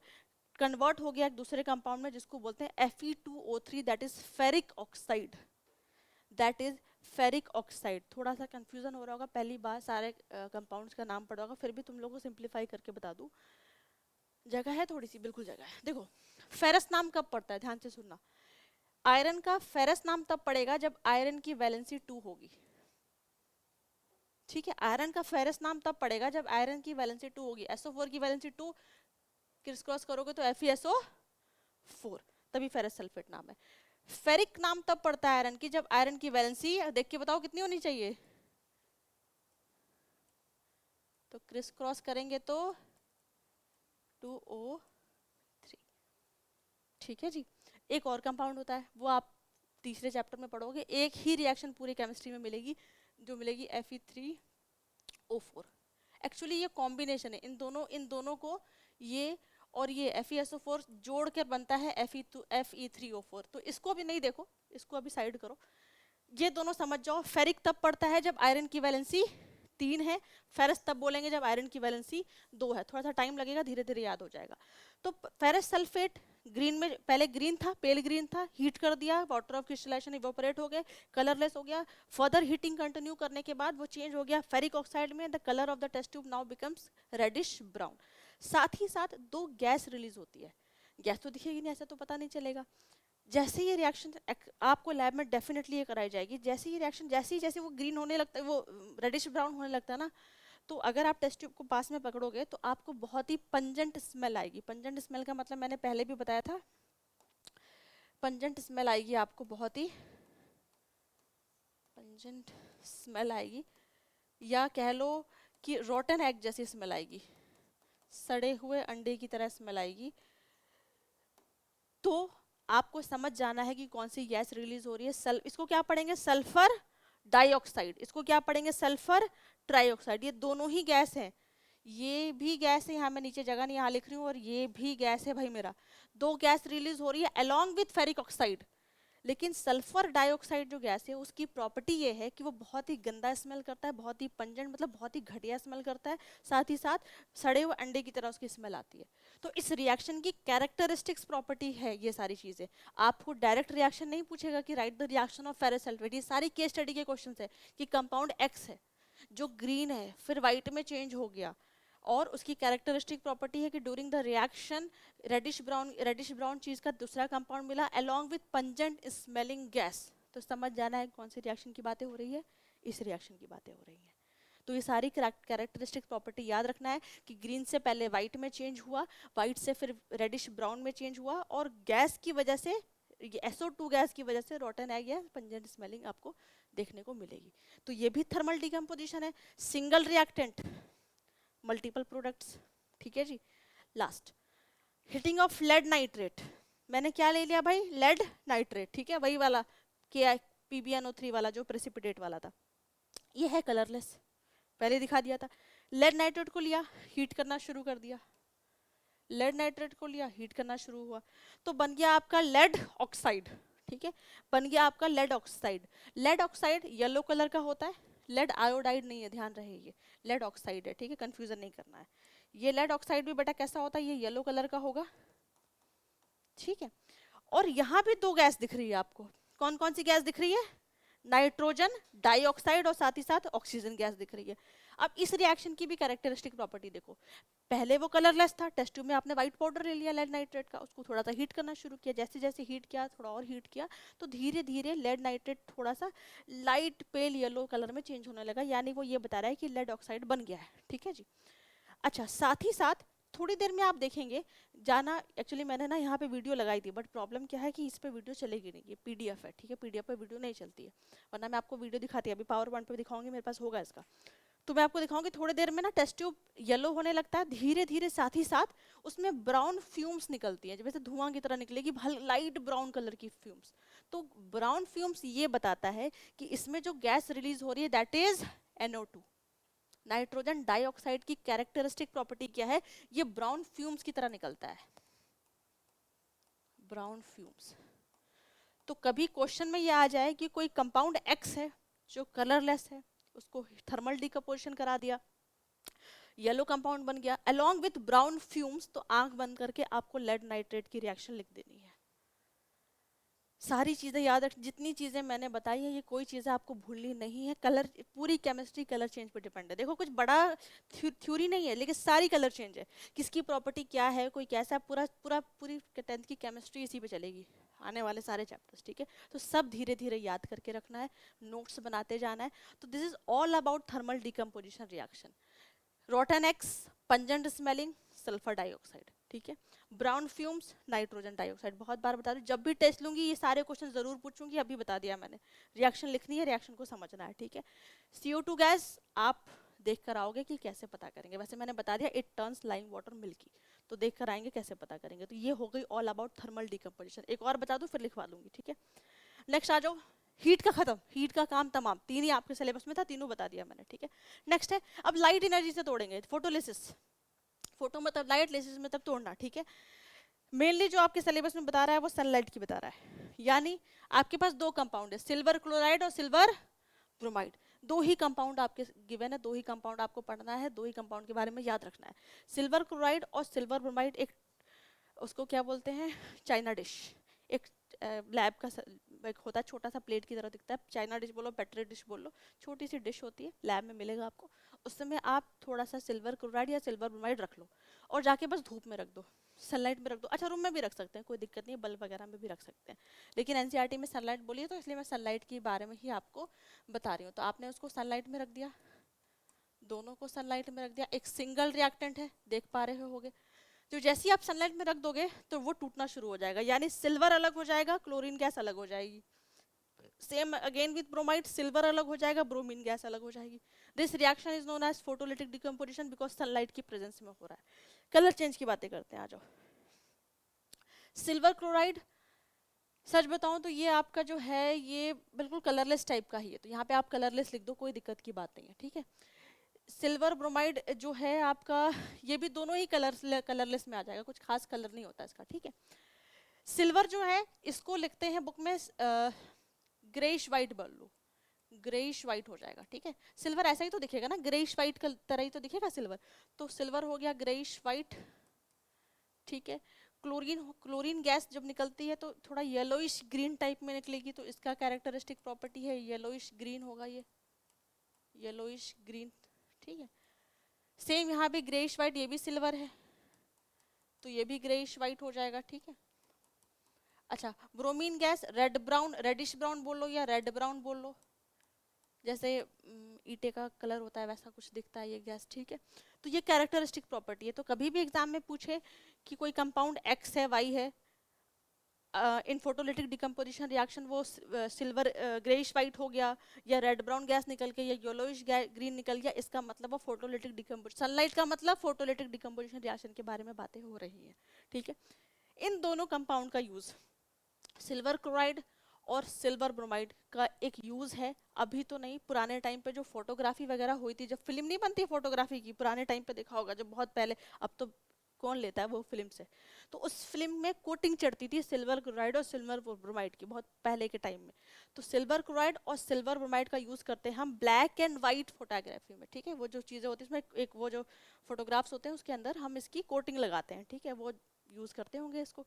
कन्वर्ट हो गया एक दूसरे कंपाउंड में, जिसको बोलते हैं Fe2O3, that is ferric oxide. थोड़ा सा कंफ्यूजन हो रहा होगा, पहली बार सारे कंपाउंड्स का नाम पढ़ा होगा, फिर भी तुम लोगों को सिंप्लीफाई करके बता दूं, जगह है थोड़ी सी, बिल्कुल जगह है। देखो फेरस नाम कब पड़ता है, ध्यान से सुनना, आयरन का फेरस नाम तब पड़ेगा जब आयरन की वैलेंसी 2 होगी, ठीक है। आयरन का फेरस नाम तब पड़ेगा जब आयरन की वैलेंसी 2 होगी। SO4 की वैलेंसी 2, क्रिस क्रॉस करोगे तो 4, तभी फेरस सल्फेट नाम है। फेरिक नाम तब पड़ता है आयरन की जब आयरन की वैलेंसी देख के बताओ कितनी होनी चाहिए, तो क्रिस क्रॉस करेंगे तो 2O3। ठीक है जी। एक और कंपाउंड होता है, वो आप तीसरे चैप्टर में पढ़ोगे, एक ही रिएक्शन पूरी केमिस्ट्री में मिलेगी, जो मिलेगी Fe3O4। एक्चुअली ये कॉम्बिनेशन है इन दोनों को, ये और ये FeSO4 जोड़ कर बनता है Fe3O4। तो इसको भी नहीं देखो, इसको अभी साइड करो, ये दोनों समझ जाओ। फेरिक तब पड़ता है जब आयरन की वैलेंसी 3 है, फेरस तब बोलेंगे जब आयरन की वैलेंसी 2 है। थोड़ा सा टाइम लगेगा, धीरे धीरे याद हो जाएगा। तो फेरस सल्फेट ग्रीन में, पहले ग्रीन था, पेल ग्रीन था, हीट कर दिया, वाटर ऑफ क्रिस्टलाइजेशन इवोपरेट हो गए, कलरलेस हो गया। फर्दर हीटिंग कंटिन्यू करने के बाद वो चेंज हो गया फेरिक ऑक्साइड में, the colour of the test tube now becomes reddish brown. साथ ही साथ दो गैस रिलीज होती है, गैस तो दिखेगी नहीं, ऐसा तो पता नहीं चलेगा। जैसे ये रिएक्शन आपको लैब में डेफिनेटली ये कराई जाएगी, जैसे ये रिएक्शन जैसे वो ग्रीन होने लगता है, वो रेडिश ब्राउन होने लगता है ना, तो अगर आप टेस्ट ट्यूब को पास में पकड़ोगे तो आपको बहुत ही पंजेंट स्मेल आएगी। पंजेंट स्मेल का मतलब मैंने पहले भी बताया था, पंजेंट स्मेल आएगी आपको, बहुत ही पंजेंट स्मेल आएगी, या कह लो कि रोटन एग जैसी स्मेल आएगी, सड़े हुए अंडे की तरह स्मेल आएगी। तो आपको समझ जाना है कि कौन सी गैस रिलीज हो रही है। इसको क्या पढ़ेंगे, सल्फर डाइऑक्साइड, इसको क्या पढ़ेंगे, सल्फर ट्राइऑक्साइड। ये दोनों ही गैस हैं, ये भी गैस है, यहाँ मैं नीचे जगह नहीं यहाँ लिख रही हूँ, और ये भी गैस है भाई मेरा। दो गैस रिलीज हो रही है अलोंग विथ फेरिक ऑक्साइड। लेकिन सल्फर डाइऑक्साइड जो गैस है उसकी प्रॉपर्टी ये है कि वो बहुत ही गंदा स्मेल करता है, बहुत ही पंजेंट, मतलब बहुत ही घटिया स्मेल करता है, साथ ही साथ सड़े हुए अंडे की तरह उसकी स्मेल आती है। तो इस रिएक्शन की कैरेक्टरिस्टिक्स प्रॉपर्टी है ये सारी चीजें। आपको डायरेक्ट रिएक्शन नहीं पूछेगा कि right the reaction of ferrous sulphate, ये सारी केस स्टडी के क्वेश्चन है कि कंपाउंड एक्स है जो ग्रीन है फिर व्हाइट में चेंज हो गया, और उसकी कैरेक्टरिस्टिक प्रॉपर्टी है कि during the reaction reddish brown चीज का दूसरा कंपाउंड मिला along with pungent smelling gas. तो समझ जाना है कौन सी रिएक्शन की बातें हो रही है, इस रिएक्शन की बातें हो रही हैं। तो ये सारी कैरेक्टरिस्टिक प्रॉपर्टी याद रखना है कि ग्रीन से पहले व्हाइट में चेंज हुआ, व्हाइट से फिर रेडिश ब्राउन में चेंज हुआ, और गैस की वजह से, SO2 गैस की वजह से रोटन एग या पंजेंट स्मेलिंग आपको देखने को मिलेगी। तो ये भी थर्मल डिकम्पोजिशन है, सिंगल रिएक्टेंट मल्टीपल प्रोडक्ट्स। ठीक है जी। Last, heating of lead nitrate. मैंने क्या ले लिया भाई, लेड नाइट्रेट, ठीक है, वही वाला PbNO3 वाला जो प्रेसिपिटेट वाला था। ये है कलरलेस, पहले दिखा दिया था। लेड नाइट्रेट को लिया, हीट करना शुरू कर दिया, लेड नाइट्रेट को लिया, हीट करना शुरू हुआ, तो बन गया आपका लेड ऑक्साइड। ठीक है, बन गया आपका lead oxide. Lead oxide yellow colour का होता है, लेड आयोडाइड नहीं है, ध्यान रहे, ये लेड ऑक्साइड है, ठीक है, कंफ्यूजन नहीं करना है। ये लेड ऑक्साइड भी बेटा कैसा होता है, ये येलो कलर का होगा, ठीक है। और यहाँ भी दो गैस दिख रही है आपको, कौन कौन सी गैस दिख रही है, नाइट्रोजन डाइऑक्साइड और साथ ही साथ ऑक्सीजन गैस दिख रही है। अब इस रिएक्शन की भी कैरेक्टरिस्टिक प्रॉपर्टी देखो, पहले वो कलरलेस था, टेस्ट ट्यूब में आपने व्हाइट पाउडर ले लिया लेड नाइट्रेट का, उसको थोड़ा सा हीट करना शुरू किया, जैसे जैसे हीट किया, थोड़ा और हीट किया, तो धीरे धीरे लेड नाइट्रेट थोड़ा सा लाइट पेल येलो कलर में चेंज होने लगा, यानी वो ये बता रहा है कि लेड ऑक्साइड बन गया है। ठीक है जी। अच्छा, साथ ही साथ थोड़ी देर में आप देखेंगे जाना, एक्चुअली मैंने ना यहाँ पे वीडियो लगाई थी, बट प्रॉब्लम क्या है कि इस पे वीडियो चलेगी नहीं, ये PDF है, ठीक है, PDF पे वीडियो नहीं चलती है, वरना मैं आपको वीडियो दिखाती, अभी पावर पॉइंट पे दिखाऊंगी, मेरे पास होगा इसका, तो मैं आपको दिखाऊंगी। थोड़ी देर में ना टेस्ट ट्यूब येलो होने लगता है धीरे धीरे, साथ ही साथ उसमें ब्राउन फ्यूम्स निकलती हैं, जैसे धुआं की तरह निकलेगी, लाइट ब्राउन कलर की फ्यूम्स। तो ब्राउन फ्यूम्स ये बताता है कि इसमें जो गैस रिलीज हो रही है that is NO2। Nitrogen dioxide की कैरेक्टरिस्टिक प्रॉपर्टी क्या है, ये ब्राउन फ्यूम्स की तरह निकलता है, ब्राउन फ्यूम्स। तो कभी क्वेश्चन में ये आ जाए कि कोई कंपाउंड X है जो कलरलेस है, उसको थर्मल डिकम्पोजिशन करा दिया, येलो कंपाउंड बन गया अलोंग विथ ब्राउन फ्यूम्स, तो आंख बंद करके आपको लेड नाइट्रेट की रिएक्शन लिख देनी है। सारी चीजें याद रख, जितनी चीजें मैंने बताई है ये कोई चीजें आपको भूलनी नहीं है। कलर, पूरी केमिस्ट्री कलर चेंज पे डिपेंड है। देखो कुछ बड़ा थ्योरी नहीं है, लेकिन सारी कलर चेंज है, किसकी प्रॉपर्टी क्या है, कोई कैसा, पूरी 10th की केमिस्ट्री इसी पे चलेगी, आने वाले सारे चैप्टर्स। ठीक है, तो सब धीरे धीरे याद करके रखना है, नोट्स बनाते जाना है। तो this is all about thermal decomposition reaction. Rotten x, pungent smelling, sulphur dioxide, ठीक है। ब्राउन फ्यूम्स, नाइट्रोजन डाइऑक्साइड, बहुत बार बता दूं, जब भी टेस्ट लूंगी ये सारे क्वेश्चन जरूर पूछूंगी, अभी बता दिया मैंने। रिएक्शन लिखनी है, रिएक्शन को समझना है, ठीक है। CO2 गैस आप देख कर आओगे कि कैसे पता करेंगे, वैसे मैंने बता दिया it turns lime water milky, तो देख कर आएंगे कैसे पता करेंगे। तो ये हो गई ऑल अबाउट थर्मल डिकम्पोजिशन। एक और बता दूं फिर लिखवा दूंगी, ठीक है। नेक्स्ट आ जाओ, हीट का खत्म, हीट का काम तमाम, तीन ही आपके सिलेबस में था, तीनों बता दिया मैंने, ठीक है। नेक्स्ट है अब लाइट एनर्जी से तोड़ेंगे, फोटोलिसिस। फोटो मतलब लाइट, लिसिस मतलब तोड़ना, ठीक है। मेनली जो आपके सिलेबस में बता रहा है वो सनलाइट की बता रहा है, यानी आपके पास दो कंपाउंड है, सिल्वर क्लोराइड और सिल्वर ब्रोमाइड, दो ही कंपाउंड आपके गिवन है, दो ही कंपाउंड आपको पढ़ना है, दो ही कंपाउंड के बारे में याद रखना है। सिल्वर क्लोराइड और सिल्वर ब्रोमाइड एक, उसको क्या बोलते हैं, चाइना डिश, एक लैब का एक होता है, छोटा सा प्लेट की तरह दिखता है, चाइना डिश बोलो, पेट्री डिश बोलो, छोटी सी डिश होती है, लैब में मिलेगा आपको। उसमें आप थोड़ा सा सिल्वर क्लोराइड या सिल्वर ब्रोमाइड रख लो और जाके बस धूप में रख दो, सनलाइट में रख दो। अच्छा रूम में भी रख सकते हैं, कोई दिक्कत नहीं है, बल्ब वगैरह में भी रख सकते हैं, लेकिन एनसीईआरटी में सनलाइट बोली है तो इसलिए मैं सनलाइट के बारे में ही आपको बता रही हूँ। तो आपने उसको सनलाइट में रख दिया, दोनों को सनलाइट में रख दिया, एक सिंगल रिएक्टेंट है, देख पा रहे होगे। तो जैसे ही आप सनलाइट में रख दोगे तो वो टूटना शुरू हो जाएगा, यानी सिल्वर अलग हो जाएगा, क्लोरीन गैस अलग हो जाएगी। Same again with bromide, silver अलग हो जाएगा, ब्रोमीन गैस अलग हो जाएगी। This reaction is known as photolytic decomposition because sunlight की प्रेजेंस में हो रहा है। कलर चेंज की बातें करते हैं, आ जाओ। सिल्वर क्लोराइड, सच बताऊं तो ये आपका जो है ये बिल्कुल कलरलेस टाइप का ही है, तो यहाँ पे आप कलरलेस लिख दो, कोई दिक्कत की बात नहीं है, ठीक है। सिल्वर ब्रोमाइड जो है आपका, ये भी दोनों ही कलरलेस में आ जाएगा, कुछ खास कलर नहीं होता इसका, ठीक है। सिल्वर जो है इसको लिखते हैं बुक में ग्रेइश वाइट बल्लू, ग्रेइश वाइट हो जाएगा, ठीक है। सिल्वर ऐसा ही तो दिखेगा ना, ग्रेइश वाइट का तरह ही तो दिखेगा सिल्वर, तो सिल्वर हो गया ग्रेइश वाइट, ठीक है। क्लोरीन गैस जब निकलती है तो थोड़ा येलोइश ग्रीन टाइप में निकलेगी, तो इसका कैरेक्टरिस्टिक प्रॉपर्टी है येलोइश ग्रीन होगा, ये येलोइश ग्रीन, ठीक है। सेम यहाँ भी ग्रेइश वाइट, ये भी सिल्वर है तो ये भी ग्रेइश वाइट हो जाएगा, ठीक है। अच्छा bromine gas red brown, reddish brown बोल लो या रेड ब्राउन बोल लो, जैसे ईटे का कलर होता है वैसा कुछ दिखता है ये गैस, ठीक है। तो ये कैरेक्टरिस्टिक प्रॉपर्टी है, तो कभी भी एग्जाम में पूछे कि कोई कंपाउंड एक्स है वाई है, इन फोटोलिटिक डिकम्पोजिशन रिएक्शन वो सिल्वर ग्रेइश वाइट हो गया या रेड ब्राउन गैस निकल के या येलोइश ग्रीन निकल गया, इसका मतलब वो फोटोलिटिक डिकम्पोजिशन, सनलाइट का मतलब फोटोलिटिक डिकम्पोजिशन रिएक्शन के बारे में बातें हो रही हैं, ठीक है। इन दोनों कंपाउंड का यूज, सिल्वर क्लोराइड और सिल्वर ब्रोमाइड का एक यूज है, अभी तो नहीं, पुराने टाइम पे जो फोटोग्राफी वगैरह हुई थी, जब फिल्म नहीं बनती फोटोग्राफी की, पुराने टाइम पे देखा होगा जब बहुत पहले, अब तो कौन लेता है वो फिल्म से, तो उस फिल्म में कोटिंग चढ़ती थी सिल्वर क्लोराइड और सिल्वर ब्रोमाइड की, बहुत पहले के टाइम में। तो सिल्वर क्लोराइड और सिल्वर ब्रोमाइड का यूज करते हैं हम ब्लैक एंड व्हाइट फोटोग्राफी में, ठीक है। वो जो चीजें होती है इसमें, एक वो जो फोटोग्राफ्स होते हैं उसके अंदर हम इसकी कोटिंग लगाते हैं, ठीक है, वो यूज करते होंगे इसको,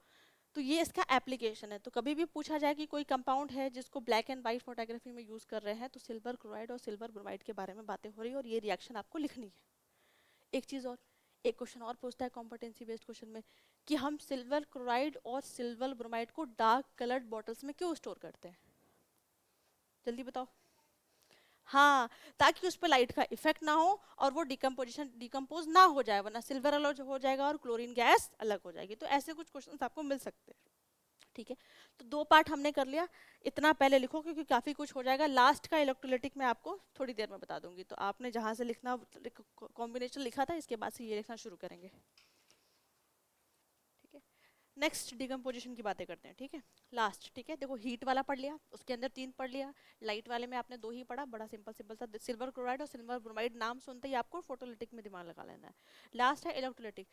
तो ये इसका एप्लीकेशन है। तो कभी भी पूछा जाए कि कोई कंपाउंड है जिसको ब्लैक एंड व्हाइट फोटोग्राफी में यूज कर रहे हैं, तो सिल्वर क्लोराइड और सिल्वर ब्रोमाइड के बारे में बातें हो रही है और ये रिएक्शन आपको लिखनी है। एक चीज और, एक क्वेश्चन और पूछता है कॉम्पिटेंसी बेस्ड क्वेश्चन में कि हम सिल्वर क्लोराइड और सिल्वर ब्रोमाइड को डार्क कलर्ड बॉटल्स में क्यों स्टोर करते हैं, जल्दी बताओ। हाँ, ताकि उस पर लाइट का इफेक्ट ना हो और वो डिकम्पोज ना हो जाए, वरना सिल्वर अलग हो जाएगा और क्लोरीन गैस अलग हो जाएगी। तो ऐसे कुछ क्वेश्चंस आपको मिल सकते हैं, ठीक है। तो दो पार्ट हमने कर लिया, इतना पहले लिखो क्योंकि काफी कुछ हो जाएगा, लास्ट का इलेक्ट्रोलाइटिक मैं आपको थोड़ी देर में बता दूंगी। तो आपने जहां से लिखना कॉम्बिनेशन लिखा था, इसके बाद से ये लिखना शुरू करेंगे, ठीक है। नेक्स्ट डिकम्पोजिशन की बातें करते हैं, ठीक है, लास्ट, ठीक है। देखो हीट वाला पढ़ लिया, उसके अंदर 3 पढ़ लिया, लाइट वाले में आपने 2 ही पढ़ा, बड़ा सिंपल सिंपल सा, सिल्वर क्लोराइड और सिल्वर ब्रोमाइड, नाम सुनते ही आपको फोटोलिटिक में दिमाग लगा लेना है। लास्ट है इलेक्ट्रोलाइटिक,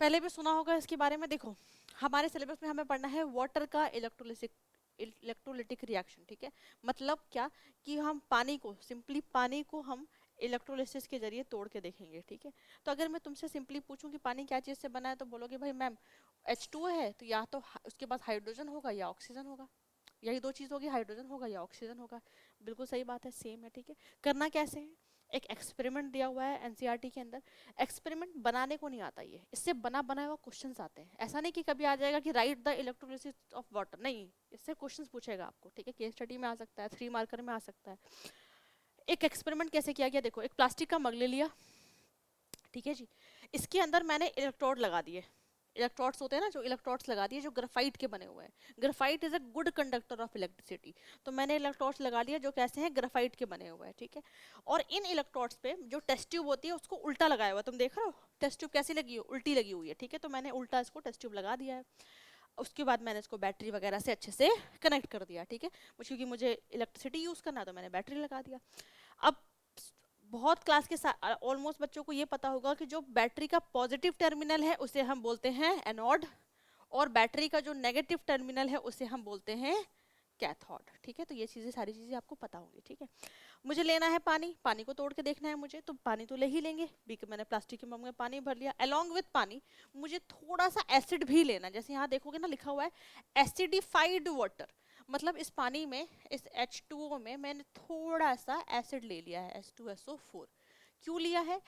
पहले भी सुना होगा इसके बारे में। देखो हमारे सिलेबस में हमें पढ़ना है वाटर का इलेक्ट्रोलिटिक रिएक्शन, ठीक है। मतलब क्या कि हम पानी को, सिंपली पानी को हम इलेक्ट्रोलिसिस के जरिए तोड़ के देखेंगे, ठीक है। तो अगर मैं तुमसे सिंपली पूछूं कि पानी क्या चीज से बना है, तो बोलोगे भाई मैम H2 है, तो या तो उसके पास हाइड्रोजन होगा या ऑक्सीजन होगा, यही दो चीज होगी, हाइड्रोजन होगा या ऑक्सीजन होगा। बिल्कुल सही बात है, सेम है, ठीक है। करना कैसे है, एक एक्सपेरिमेंट दिया हुआ है एनसीईआरटी के अंदर, एक्सपेरिमेंट बनाने को नहीं आता, ये इससे बना बनाया हुआ क्वेश्चंस आते हैं, ऐसा नहीं कि कभी आ जाएगा कि right the electrolysis of water, नहीं, इससे क्वेश्चंस पूछेगा आपको, ठीक है। केस स्टडी में आ सकता है, 3 मार्कर में आ सकता है। एक एक्सपेरिमेंट कैसे किया गया, देखो एक प्लास्टिक का मग ले लिया, ठीक है जी, इसके अंदर मैंने इलेक्ट्रोड लगा दिए, इलेक्ट्रोड्स होते हैं ना, जो इलेक्ट्रोड्स लगा दिए जो ग्राफाइट के बने हुए हैं। Graphite is a good conductor of electricity, तो मैंने इलेक्ट्रोड्स लगा लिया जो कैसे हैं, ग्राफाइट के बने हुए हैं, ठीक है। और इन इलेक्ट्रोड्स पे जो टेस्ट ट्यूब होती है उसको उल्टा लगाया हुआ है, तुम देख रहे हो टेस्ट ट्यूब कैसी लगी हो, उल्टी लगी हुई है, ठीक है। तो मैंने उल्टा इसको टेस्ट ट्यूब लगा दिया है। उसके बाद मैंने इसको बैटरी वगैरह से अच्छे से कनेक्ट कर दिया, ठीक है। क्योंकि मुझे इलेक्ट्रिसिटी यूज करना है तो मैंने बैटरी लगा दिया। अब बहुत क्लास के साथ ऑलमोस्ट बच्चों को ये पता होगा कि जो बैटरी का पॉजिटिव टर्मिनल है उसे हम बोलते हैं एनोड, और बैटरी का जो नेगेटिव टर्मिनल है उसे हम बोलते हैं कैथोड, ठीक है। तो ये चीजें सारी चीजें आपको पता होंगी, ठीक है। मुझे लेना है पानी, पानी को तोड़ के देखना है मुझे, तो पानी तो ले ही लेंगे, मैंने प्लास्टिक के मग में पानी भर लिया। अलोंग विथ पानी मुझे थोड़ा सा एसिड भी लेना, जैसे यहाँ देखोगे ना लिखा हुआ है एसिडिफाइड वाटर, मतलब इस पानी में, इस H2O में मैंने थोड़ा सा एसिड ले लिया है, H2SO4। क्यों लिया है?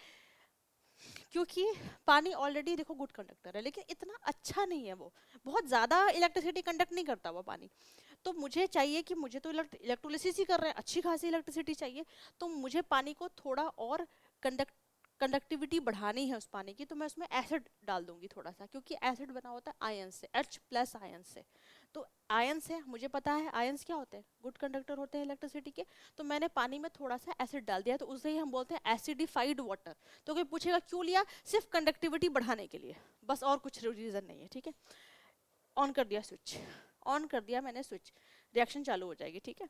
क्योंकि पानी ऑलरेडी देखो गुड कंडक्टर है, लेकिन इतना अच्छा नहीं है, वो बहुत ज़्यादा इलेक्ट्रिसिटी कंडक्ट नहीं करता वो पानी। तो मुझे चाहिए कि मुझे तो इलेक्ट्रोलिसिस ही कर रहे हैं, अच्छी खासी इलेक्ट्रिसिटी चाहिए, तो मुझे पानी को थोड़ा और कंडक्टिविटी बढ़ानी है उस पानी की, तो मैं उसमें एसिड डाल दूंगी थोड़ा सा, क्योंकि एसिड बना होता है आयन से, H+ आयन से। तो आयन से मुझे पता है आयंस क्या होते हैं, गुड कंडक्टर होते हैं इलेक्ट्रिसिटी के। तो मैंने पानी में थोड़ा सा एसिड डाल दिया, तो उसे ही हम बोलते हैं एसिडिफाइड वाटर। तो कोई पूछेगा क्यों लिया, सिर्फ कंडक्टिविटी बढ़ाने के लिए, बस, और कुछ रीजन नहीं है, ठीक है। ऑन कर दिया स्विच, ऑन कर दिया मैंने स्विच, रिएक्शन चालू हो जाएगी, ठीक है।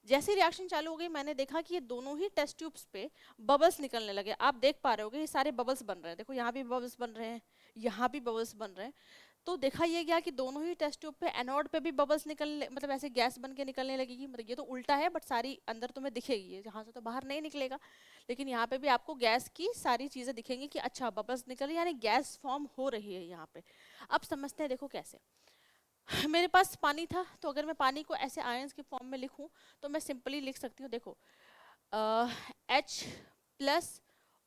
जैसे रिएक्शन चालू हो गई मैंने देखा कि ये दोनों ही टेस्ट ट्यूब्स पे बबल्स निकलने लगे। आप देख पा रहे होगे ये सारे बबल्स बन रहे हैं, देखो यहाँ भी बबल्स बन रहे हैं, यहाँ भी बबल्स बन रहे हैं। तो देखा ये गया कि दोनों ही टेस्ट ट्यूब पे एनोड पे भी बबल्स निकलने, मतलब ऐसे गैस बन के निकलने लगेगी। मतलब ये तो उल्टा है, बट सारी अंदर तुम्हें दिखेगी, यहाँ से तो बाहर नहीं निकलेगा, लेकिन यहाँ पे भी आपको गैस की सारी चीजें दिखेंगी कि अच्छा बबल्स निकल रही है, यानी गैस फॉर्म हो रही है यहाँ पे। अब समझते हैं, देखो कैसे। मेरे पास पानी था, तो अगर मैं पानी को ऐसे आयंस के फॉर्म में लिखूं तो मैं सिंपली लिख सकती हूँ, देखो H+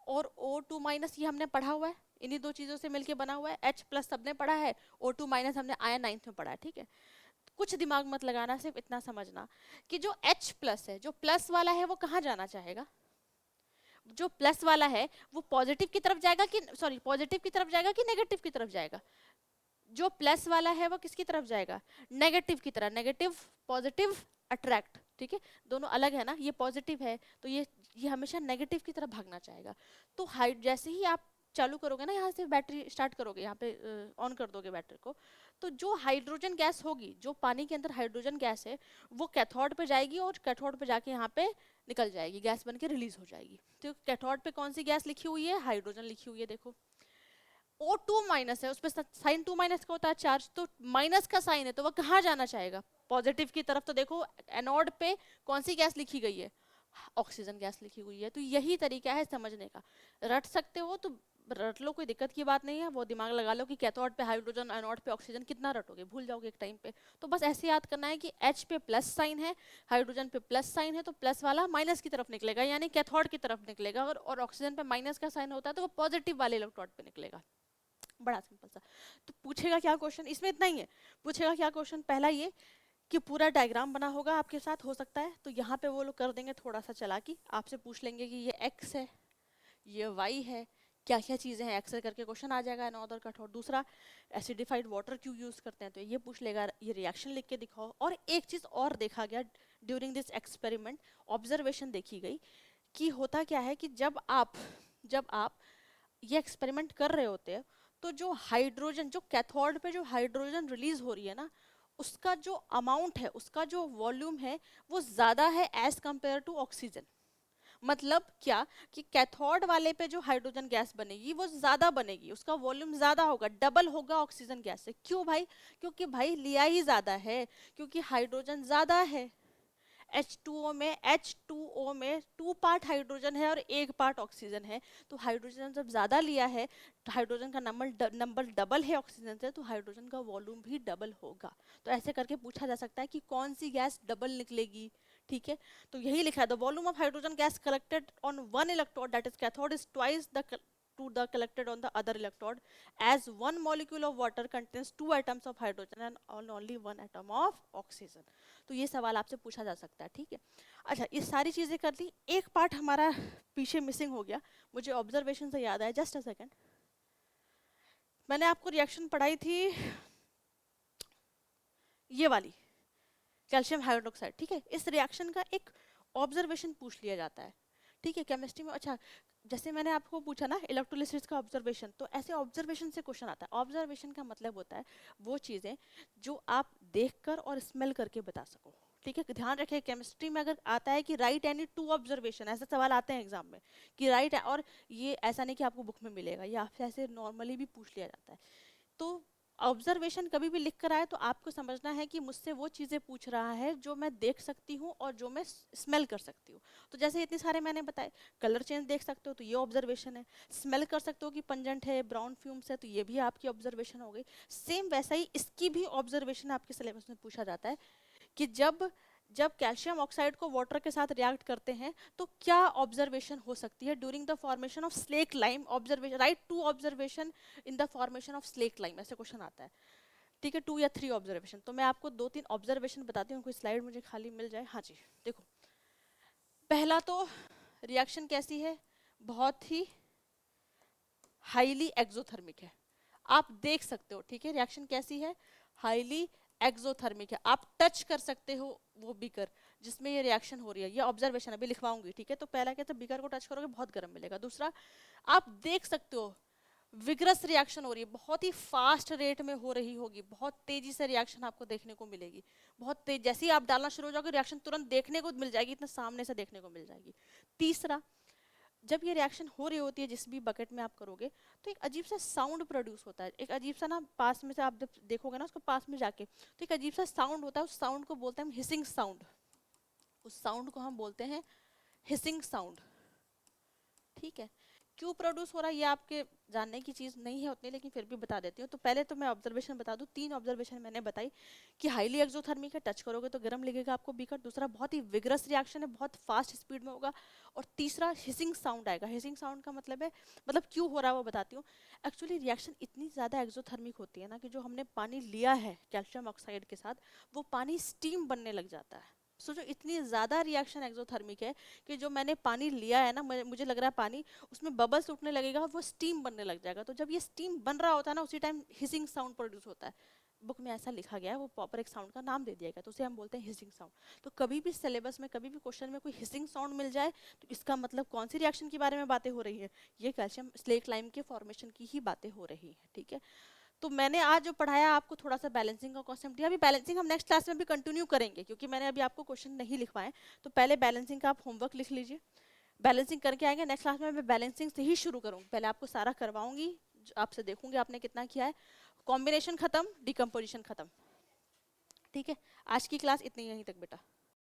और O2- ये हमने पढ़ा हुआ है, इन्हीं दो चीजों से मिलके बना हुआ है। H+ सबने पढ़ा है, O2- हमने आया 9th में पढ़ा है, ठीक है। कुछ दिमाग मत लगाना, सिर्फ इतना समझना कि जो H+ है, जो प्लस वाला है, वो कहाँ जाना चाहेगा, जो प्लस वाला है वो पॉजिटिव की तरफ जाएगा कि, सॉरी, पॉजिटिव की तरफ जाएगा कि नेगेटिव की तरफ जाएगा? जो प्लस वाला है वो किसकी तरफ जाएगा, नेगेटिव की तरफ। नेगेटिव पॉजिटिव अट्रैक्ट, ठीक है, दोनों अलग है ना, ये पॉजिटिव है तो ये हमेशा नेगेटिव की तरफ भागना चाहेगा। तो हाइट जैसे ही आप चालू करोगे ना, यहाँ से बैटरी स्टार्ट करोगे, यहाँ पे ऑन कर दोगे बैटरी को, तो जो हाइड्रोजन गैस होगी, जो पानी के अंदर हाइड्रोजन गैस है, वो कैथोड पे जाएगी और कैथोड पे जाके यहाँ पे निकल जाएगी, गैस बन के रिलीज हो जाएगी। तो कैथोड पे कौन सी गैस लिखी हुई है, हाइड्रोजन लिखी हुई है, देखो। O2- है, उस पर साइन 2- का होता है चार्ज, तो माइनस का साइन है, तो वह कहाँ जाना चाहेगा, पॉजिटिव की तरफ। तो देखो एनोड पे कौन सी गैस लिखी गई है, ऑक्सीजन गैस लिखी हुई है। तो यही तरीका है समझने का, रट सकते हो तो रट लो, कोई दिक्कत की बात नहीं है। वो दिमाग लगा लो कि कैथोड पे हाइड्रोजन, एनोड पे ऑक्सीजन, कितना रटोगे, भूल जाओगे एक टाइम पे। तो बस ऐसे याद करना है कि H पे प्लस साइन है, हाइड्रोजन पे प्लस साइन है, तो प्लस वाला माइनस की तरफ निकलेगा, यानी कैथोड की तरफ निकलेगा। और ऑक्सीजन पे माइनस का साइन होता है तो वो पॉजिटिव वाले इलेक्ट्रोड पे निकलेगा। बड़ा सिंपल सा। तो पूछेगा क्या क्वेश्चन, इसमें इतना ही है। पूछेगा क्या क्वेश्चन, पहला ये कि पूरा डायग्राम बना होगा आपके साथ, हो सकता है तो यहाँ पे वो लोग कर देंगे थोड़ा सा चालाकी, आपसे पूछ लेंगे कि ये x है, ये y है, क्या क्या चीज़ें हैं, एक्स करके क्वेश्चन आ जाएगा अनदर कट। और दूसरा, एसिडिफाइड वाटर क्यों यूज़ करते हैं, तो ये पूछ लेगा, ये रिएक्शन लिख के दिखाओ। और एक चीज़ और देखा गया ड्यूरिंग दिस एक्सपेरिमेंट, ऑब्जर्वेशन देखी गई कि होता क्या है कि जब आप ये एक्सपेरिमेंट कर रहे होते हैं, तो जो हाइड्रोजन, जो कैथोड पे जो हाइड्रोजन रिलीज हो रही है ना, उसका जो अमाउंट है, उसका जो वॉल्यूम है, वो ज़्यादा है एज कंपेयर टू ऑक्सीजन। मतलब क्या कि कैथोड वाले पे जो हाइड्रोजन गैस बनेगी वो ज़्यादा बनेगी, उसका वॉल्यूम ज़्यादा होगा, डबल होगा ऑक्सीजन गैस से। क्यों भाई? क्योंकि भाई लिया ही ज़्यादा है, क्योंकि हाइड्रोजन ज़्यादा है। H2O में 2 पार्ट हाइड्रोजन है और 1 पार्ट ऑक्सीजन है। तो हाइड्रोजन जब ज़्यादा लिया है, तो हाइड्रोजन का नंबर डबल है ऑक्सीजन से, तो हाइड्रोजन का वॉल्यूम भी डबल होगा। तो ऐसे करके पूछा जा सकता है कि कौन सी गैस डबल निकलेगी, ठीक है। तो यही लिखा है, the volume of hydrogen gas collected on one electrode that is cathode is twice the to the collected on the other electrode, as one molecule of water contains 2 atoms of hydrogen and only 1 atom of oxygen। तो ये सवाल आपसे पूछा जा सकता है, ठीक है। अच्छा, ये सारी चीजें कर ली, एक पार्ट हमारा पीछे मिसिंग हो गया, मुझे ऑब्जर्वेशन से याद आया, जस्ट अ सेकेंड। मैंने आपको रिएक्शन पढ़ाई थी ये वाली, कैल्शियम हाइड्रोक्साइड, ठीक है। इस रिएक्शन का एक ऑब्जर्वेशन पूछ लिया जाता है, ठीक है, केमिस्ट्री में। अच्छा, जैसे मैंने आपको पूछा ना इलेक्ट्रोलिसिस का ऑब्जर्वेशन, तो ऐसे ऑब्जर्वेशन से क्वेश्चन आता है। ऑब्जर्वेशन का मतलब होता है वो चीजें जो आप देखकर और स्मेल करके बता सको, ठीक है। ध्यान रखें, केमिस्ट्री में अगर आता है कि राइट एनी टू ऑब्जर्वेशन, ऐसे सवाल आते हैं एग्जाम में कि राइट, और ये ऐसा नहीं कि आपको बुक में मिलेगा, ये आपसे ऐसे नॉर्मली भी पूछ लिया जाता है। तो ऑब्जर्वेशन कभी भी लिख कर आए तो आपको समझना है कि मुझसे वो चीज़ें पूछ रहा है जो मैं देख सकती हूँ और जो मैं स्मेल कर सकती हूँ। तो जैसे इतने सारे मैंने बताए, कलर चेंज देख सकते हो तो ये ऑब्जर्वेशन है, स्मेल कर सकते हो कि पंजेंट है, ब्राउन फ्यूम्स है, तो ये भी आपकी ऑब्जर्वेशन हो गई। सेम वैसा ही इसकी भी ऑब्जर्वेशन आपके सिलेबस में पूछा जाता है कि जब जब कैल्शियम ऑक्साइड को वाटर के साथ रिएक्ट करते हैं तो क्या ऑब्जर्वेशन हो सकती है during the formation of slake lime observation, write to observation in the formation of slake lime, ऐसे क्वेश्चन आता है, ठीक है। 2 या 3 ऑब्जर्वेशन, तो मैं आपको 2-3 ऑब्जर्वेशन बताती हूँ, कोई स्लाइड मुझे खाली मिल जाए। हाँ जी, देखो, पहला तो रिएक्शन कैसी है, बहुत ही हाईली एक्सोथर्मिक है, आप देख सकते हो, ठीक है। रिएक्शन कैसी है, हाईली एक्सोथर्मिक है, आप टच कर सकते हो वो बीकर जिसमें ये रिएक्शन हो रही है, ये ऑब्जर्वेशन अभी लिखवाऊंगी, ठीक है। तो पहला क्या, तो बीकर को टच करोगे बहुत गर्म मिलेगा। दूसरा, आप देख सकते हो विग्रस रिएक्शन हो रही है, बहुत ही फास्ट रेट में हो रही होगी, बहुत तेजी से रिएक्शन आपको देखने को मिलेगी, बहुत तेज, जैसे ही आप डालना शुरू हो जाओगे रिएक्शन तुरंत देखने को मिल जाएगी, इतना सामने से देखने को मिल जाएगी। तीसरा, जब ये रिएक्शन हो रही होती है जिस भी बकेट में आप करोगे तो एक अजीब सा साउंड प्रोड्यूस होता है, एक अजीब सा ना, पास में से आप जब देखोगे ना उसको पास में जाके, तो एक अजीब सा साउंड होता है, उस साउंड को बोलते हैं हम हिसिंग साउंड, उस साउंड को हम बोलते हैं हिसिंग साउंड, ठीक है। क्यों प्रोड्यूस हो रहा है ये आपके जानने की चीज नहीं है उतनी, लेकिन फिर भी बता देती हूँ। तो पहले तो मैं ऑब्जर्वेशन बता दूं, 3 ऑब्जर्वेशन मैंने बताई कि हाईली एक्सोथर्मिक है, टच करोगे तो गर्म लगेगा आपको बीकर। दूसरा, बहुत ही विग्रस रिएक्शन है, बहुत फास्ट स्पीड में होगा। और तीसरा, हिसिंग साउंड आएगा। हिसिंग साउंड का मतलब है, मतलब क्यों हो रहा है वो बताती हूँ। एक्चुअली रिएक्शन इतनी ज़्यादा एक्सोथर्मिक होती है ना कि जो हमने पानी लिया है कैल्शियम ऑक्साइड के साथ, वो पानी स्टीम बनने लग जाता है। सोचो, इतनी ज़्यादा रिएक्शन एक्सोथर्मिक है कि जो मैंने पानी लिया है ना, मुझे लग रहा है पानी, उसमें बबल्स उठने लगेगा और वो स्टीम बनने लग जाएगा। तो जब ये स्टीम बन रहा होता है ना, उसी टाइम हिसिंग साउंड प्रोड्यूस होता है। बुक में ऐसा लिखा गया है, वो प्रॉपर एक साउंड का नाम दे दिया गया, तो उसे हम बोलते हैं हिसिंग साउंड। तो कभी भी सिलेबस में, कभी भी क्वेश्चन में कोई हिसिंग साउंड मिल जाए तो इसका मतलब कौन सी रिएक्शन के बारे में बातें हो रही है, ये कैल्शियम स्लेक लाइम के फॉर्मेशन की ही बातें हो रही है, ठीक है। तो मैंने आज जो पढ़ाया आपको थोड़ा सा बैलेंसिंग का कॉन्सेप्ट दिया। अभी बैलेंसिंग हम नेक्स्ट क्लास में भी कंटिन्यू करेंगे, क्योंकि मैंने अभी आपको क्वेश्चन नहीं लिखवाए। तो पहले बैलेंसिंग का आप होमवर्क लिख लीजिए, बैलेंसिंग करके आएंगे। नेक्स्ट क्लास में मैं बैलेंसिंग से ही शुरू करूँगी, पहले आपको सारा करवाऊंगी, आपसे देखूंगी आपने कितना किया है। कॉम्बिनेशन खत्म, डिकम्पोजिशन खत्म, ठीक है। आज की क्लास इतनी, यहीं तक बेटा।